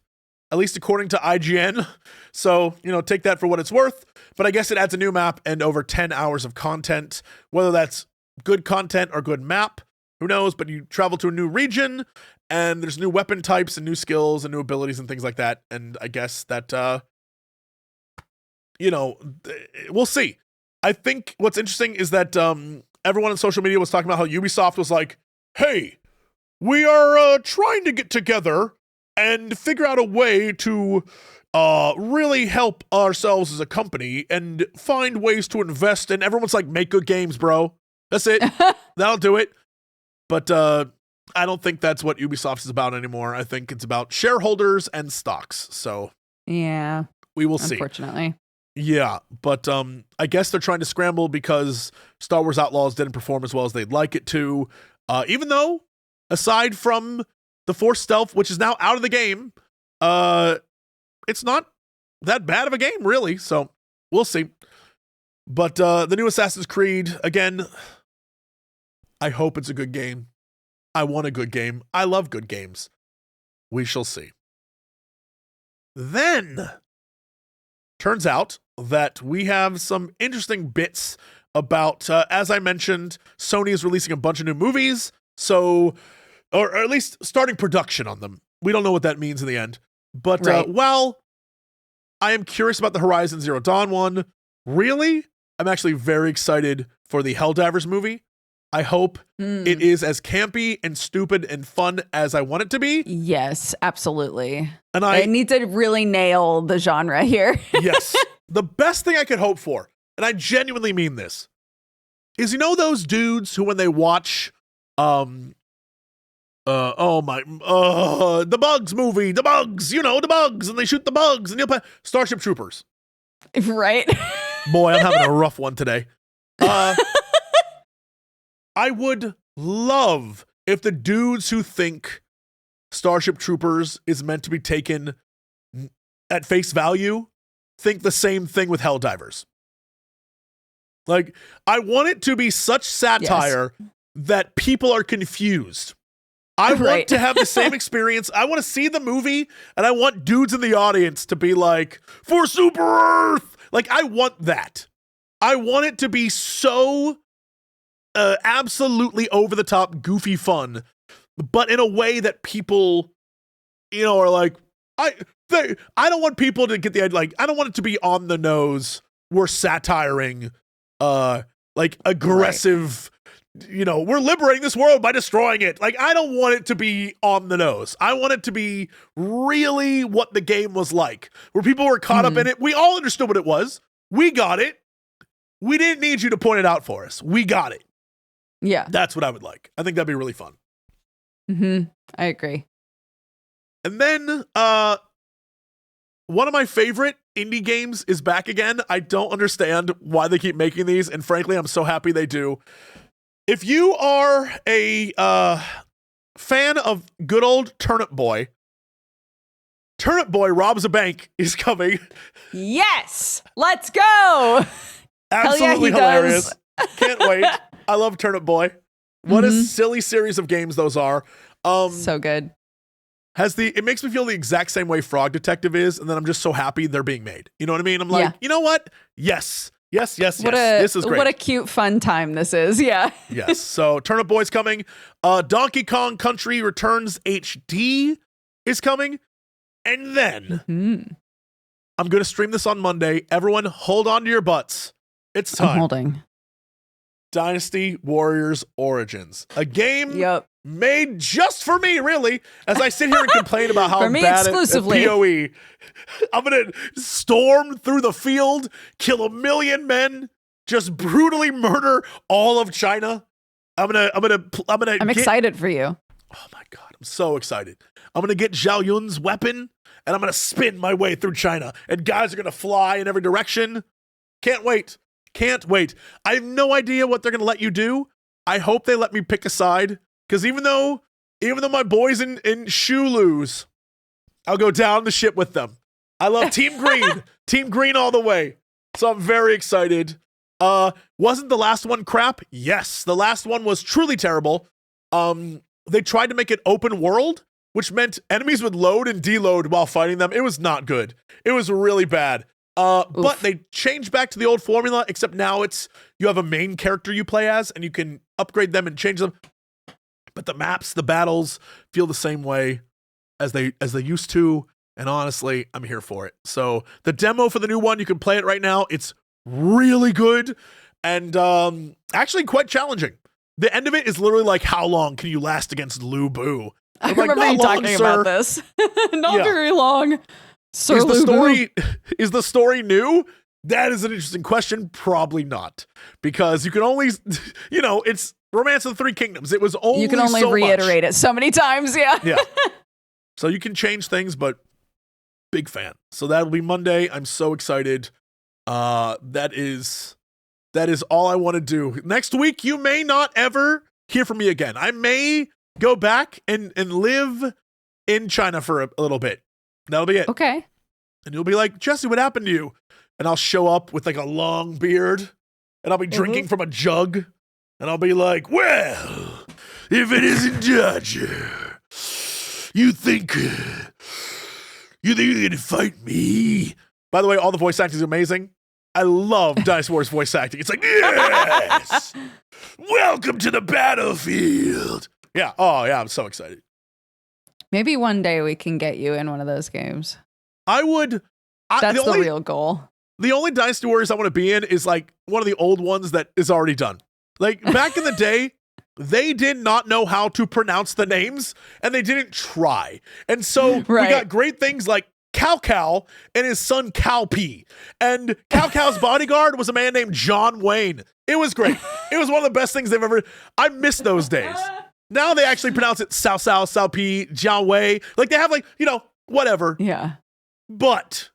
at least according to IGN. So, take that for what it's worth. But I guess it adds a new map and over 10 hours of content. Whether that's good content or good map, who knows? But you travel to a new region, and there's new weapon types and new skills and new abilities and things like that. And I guess that, we'll see. I think what's interesting is that everyone on social media was talking about how Ubisoft was like, hey, we are trying to get together and figure out a way to really help ourselves as a company and find ways to invest. And everyone's like, make good games, bro. That's it. That'll do it. But I don't think that's what Ubisoft is about anymore. I think it's about shareholders and stocks. So yeah, we will see. Unfortunately. Yeah, but I guess they're trying to scramble because Star Wars Outlaws didn't perform as well as they'd like it to. Even though, aside from the Force Stealth, which is now out of the game, it's not that bad of a game, really. So we'll see. But the new Assassin's Creed, again, I hope it's a good game. I want a good game. I love good games. We shall see. Then, turns out that we have some interesting bits about, as I mentioned, Sony is releasing a bunch of new movies. So, or at least starting production on them. We don't know what that means in the end. But, right. Well, I am curious about the Horizon Zero Dawn one. Really? I'm actually very excited for the Helldivers movie. I hope it is as campy and stupid and fun as I want it to be. Yes, absolutely. And I need to really nail the genre here. Yes. The best thing I could hope for, and I genuinely mean this, is those dudes who when they watch the Bugs movie, the Bugs, the Bugs, and they shoot the Bugs, and you'll play Starship Troopers. Right? Boy, I'm having a rough one today. I would love if the dudes who think Starship Troopers is meant to be taken at face value think the same thing with Helldivers. Like, I want it to be such satire that people are confused. I want to have the same experience. I want to see the movie, and I want dudes in the audience to be like, for Super Earth! Like, I want that. I want it to be so absolutely over-the-top, goofy fun, but in a way that people, are like, I don't want people to get the idea, like, I don't want it to be on the nose. We're satiring, like, aggressive... we're liberating this world by destroying it. Like, I don't want it to be on the nose. I want it to be really what the game was like, where people were caught up in it. We all understood what it was. We got it. We didn't need you to point it out for us. We got it. Yeah. That's what I would like. I think that'd be really fun. I agree. And then, one of my favorite indie games is back again. I don't understand why they keep making these, and frankly, I'm so happy they do. If you are a fan of good old Turnip Boy Robs a Bank is coming. Yes! Let's go! Absolutely hilarious. Can't wait. I love Turnip Boy. What a silly series of games those are. So good. It makes me feel the exact same way Frog Detective is, and then I'm just so happy they're being made. You know what I mean? I'm like, you know what? Yes. Yes. This is great. What a cute, fun time this is. Yeah. Yes. So Turnip Boy's coming. Donkey Kong Country Returns HD is coming. And then I'm going to stream this on Monday. Everyone hold on to your butts. It's time. I'm holding. Dynasty Warriors Origins. A game made just for me, really, as I sit here and complain about how bad at PoE. I'm going to storm through the field, kill 1 million men, just brutally murder all of China. I'm excited for you. Oh my God, I'm so excited. I'm going to get Zhao Yun's weapon, and I'm going to spin my way through China, and guys are going to fly in every direction. Can't wait. I have no idea what they're going to let you do. I hope they let me pick a side, because even though my boys in Shu lose, I'll go down the ship with them. I love Team Green. Team Green all the way. So I'm very excited. Wasn't the last one crap? Yes, the last one was truly terrible. They tried to make it open world, which meant enemies would load and deload while fighting them. It was not good. It was really bad. But they changed back to the old formula, except now you have a main character you play as, and you can upgrade them and change them. But the maps, the battles feel the same way as they used to. And honestly, I'm here for it. So the demo for the new one, you can play it right now. It's really good and actually quite challenging. The end of it is literally like, how long can you last against Lu Bu? I remember you talking about this. Not very long. Sir Is the story new? That is an interesting question. Probably not, because you can only, it's Romance of the Three Kingdoms. It was only you can only reiterate it so many times. Yeah. So you can change things, but big fan. So that'll be Monday. I'm so excited. That is all I want to do. Next week, you may not ever hear from me again. I may go back and live in China for a little bit. That'll be it. Okay. And you'll be like, Jesse, what happened to you? And I'll show up with like a long beard, and You'll be drinking from a jug, and I'll be like, well, if it isn't Dodger, you think you're gonna fight me? By the way, all the voice acting is amazing. I love Dinosaur's voice acting. It's like, yes, welcome to the battlefield. Yeah. Oh yeah, I'm so excited. Maybe one day we can get you in one of those games. I would. That's the real goal. The only Dynasty Warriors I want to be in is like one of the old ones that is already done. Like back in the day, they did not know how to pronounce the names, and they didn't try. And so we got great things like Cao and his son Cao P. And Cao's bodyguard was a man named John Wayne. It was great. It was one of the best things they've ever. I miss those days. Now they actually pronounce it Cao P, Jiao Wei. Like they have like, whatever. Yeah. But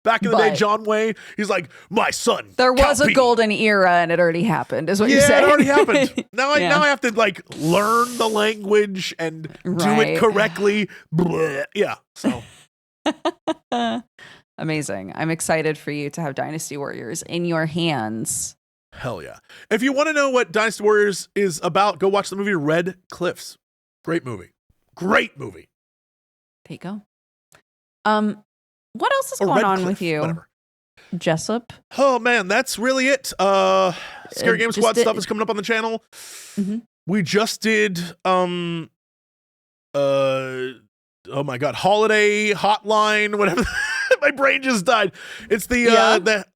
back in the day, John Wayne, he's like, my son. There was a golden era and it already happened, is what you're saying. Yeah, it already happened. Now I have to like learn the language and do it correctly. Blah. Yeah. So amazing. I'm excited for you to have Dynasty Warriors in your hands. Hell yeah. If you want to know what Dynasty Warriors is about, go watch the movie Red Cliffs. Great movie. Great movie. There you go. What else is going on with you? Whatever. Jessup? Oh man, that's really it. Scary Game Squad stuff is coming up on the channel. Mm-hmm. We just did oh my god, Holiday Hotline, whatever. My brain just died. It's the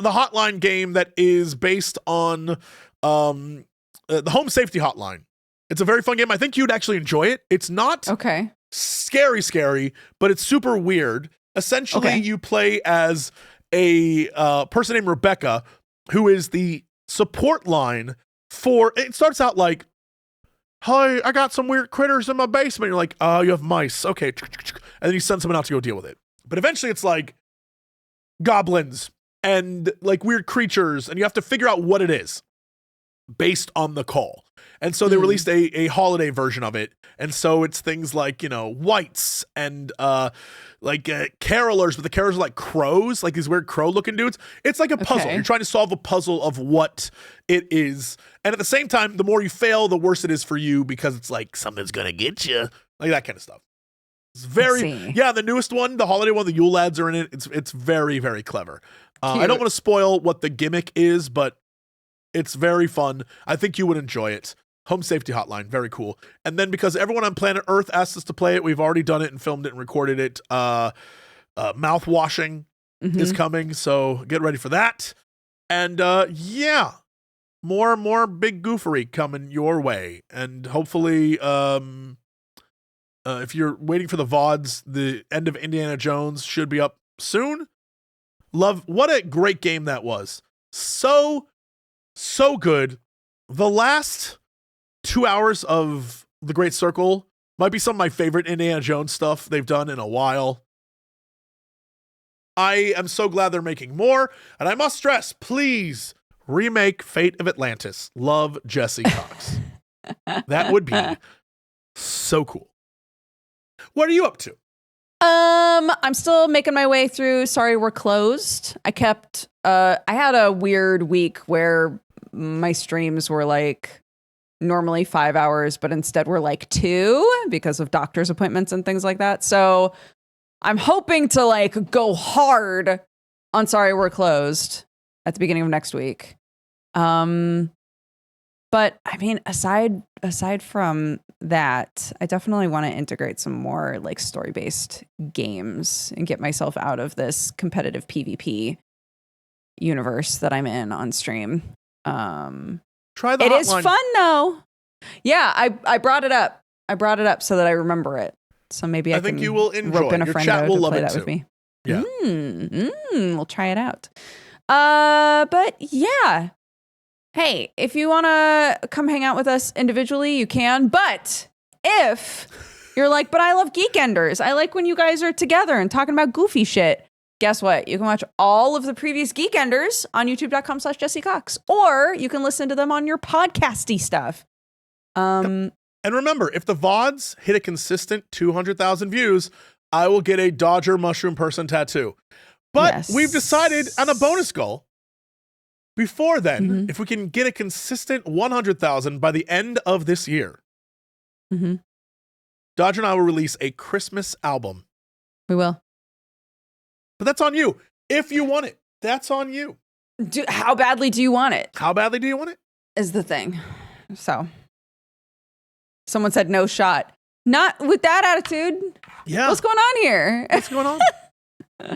hotline game that is based on the Home Safety Hotline. It's a very fun game. I think you'd actually enjoy it. It's not scary, but it's super weird. Essentially, you play as a person named Rebecca, who is the support line for. It starts out like, "Hi, I got some weird critters in my basement." You're like, "Oh, you have mice, okay," and then you send someone out to go deal with it. But eventually, it's like goblins and like weird creatures, and you have to figure out what it is based on the call. And so they released a holiday version of it. And so it's things like, whites and carolers, but the carolers are like crows, like these weird crow looking dudes. It's like a puzzle. You're trying to solve a puzzle of what it is. And at the same time, the more you fail, the worse it is for you, because it's like something's going to get you, like that kind of stuff. It's very, the newest one, the holiday one, the Yule Lads are in it. It's very, very clever. I don't want to spoil what the gimmick is, but it's very fun. I think you would enjoy it. Home Safety Hotline, very cool. And then because everyone on planet Earth asked us to play it, we've already done it and filmed it and recorded it. Mouth washing is coming, so get ready for that. And more big goofery coming your way. And hopefully, if you're waiting for the VODs, the end of Indiana Jones should be up soon. What a great game that was. So good. The last 2 hours of The Great Circle might be some of my favorite Indiana Jones stuff they've done in a while. I am so glad they're making more, and I must stress, please remake Fate of Atlantis. Love Jesse Cox. That would be so cool. What are you up to? I'm still making my way through Sorry We're Closed. I had a weird week where my streams were like normally 5 hours, but instead we're like 2 because of doctor's appointments and things like that. So I'm hoping to like go hard on Sorry We're Closed at the beginning of next week. But I mean, aside from that, I definitely want to integrate some more like story-based games and get myself out of this competitive PvP universe that I'm in on stream. Try the It hotline. is fun though. Yeah, I brought it up. I brought it up so that I remember it. So maybe I think you will enjoy. rope in a Your friend chat will to love play it that too. with me. Yeah. We'll try it out. But yeah. Hey, if you want to come hang out with us individually, you can. But if you're like, but I love Geekenders, I like when you guys are together and talking about goofy shit. Guess what? You can watch all of the previous Geekenders on youtube.com/Jesse Cox, or you can listen to them on your podcasty stuff. And remember, if the VODs hit a consistent 200,000 views, I will get a Dodger mushroom person tattoo. But we've decided on a bonus goal. Before then, if we can get a consistent 100,000 by the end of this year, Dodger and I will release a Christmas album. We will. But that's on you. If you want it, that's on you. How badly do you want it? How badly do you want it? Is the thing. So, someone said no shot. Not with that attitude. Yeah. What's going on here? What's going on?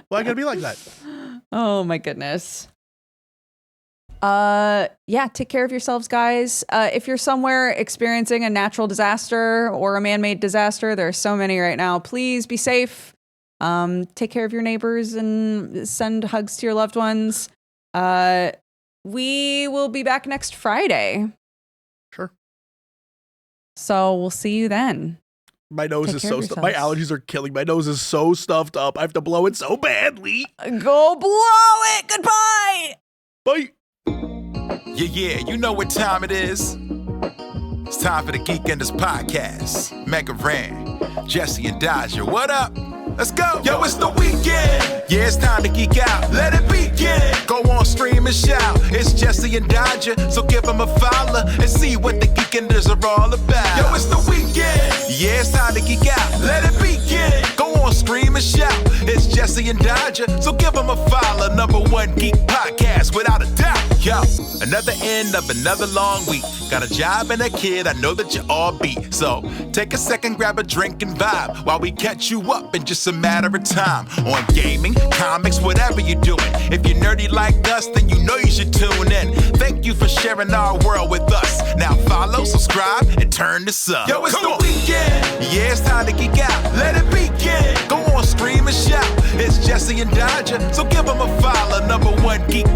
Why gotta be like that? Oh my goodness. Take care of yourselves, guys. If you're somewhere experiencing a natural disaster or a man-made disaster, there are so many right now. Please be safe. Take care of your neighbors and send hugs to your loved ones. We will be back next Friday. Sure. So we'll see you then. My nose is so stuffed. My allergies are killing. My nose is so stuffed up. I have to blow it so badly. Go blow it. Goodbye. Bye. Yeah, you know what time it is. It's time for the Geekenders podcast. MegaRan, Jesse and Dodger, what up? Let's go. Yo, it's the weekend. Yeah, it's time to geek out. Let it begin. Go on, stream and shout. It's Jesse and Dodger, so give them a follow and see what the Geekenders are all about. Yo, it's the weekend. Yeah, it's time to geek out. Let it begin. Go on, stream and shout. It's Jesse and Dodger, so give them a follow. #1 geek podcast, without a doubt. Yo, another end of another long week. Got a job and a kid, I know that you all beat. So take a second, grab a drink and vibe while we catch you up in just a matter of time. On gaming, comics, whatever you're doing. If you're nerdy like us, then you know you should tune in. Thank you for sharing our world with us. Now follow, subscribe, and turn this up. Yo, it's the weekend. Yeah, it's time to geek out. Let it begin. Go on, stream and shout. It's Jesse and Dodger, so give them a follow. #1 geek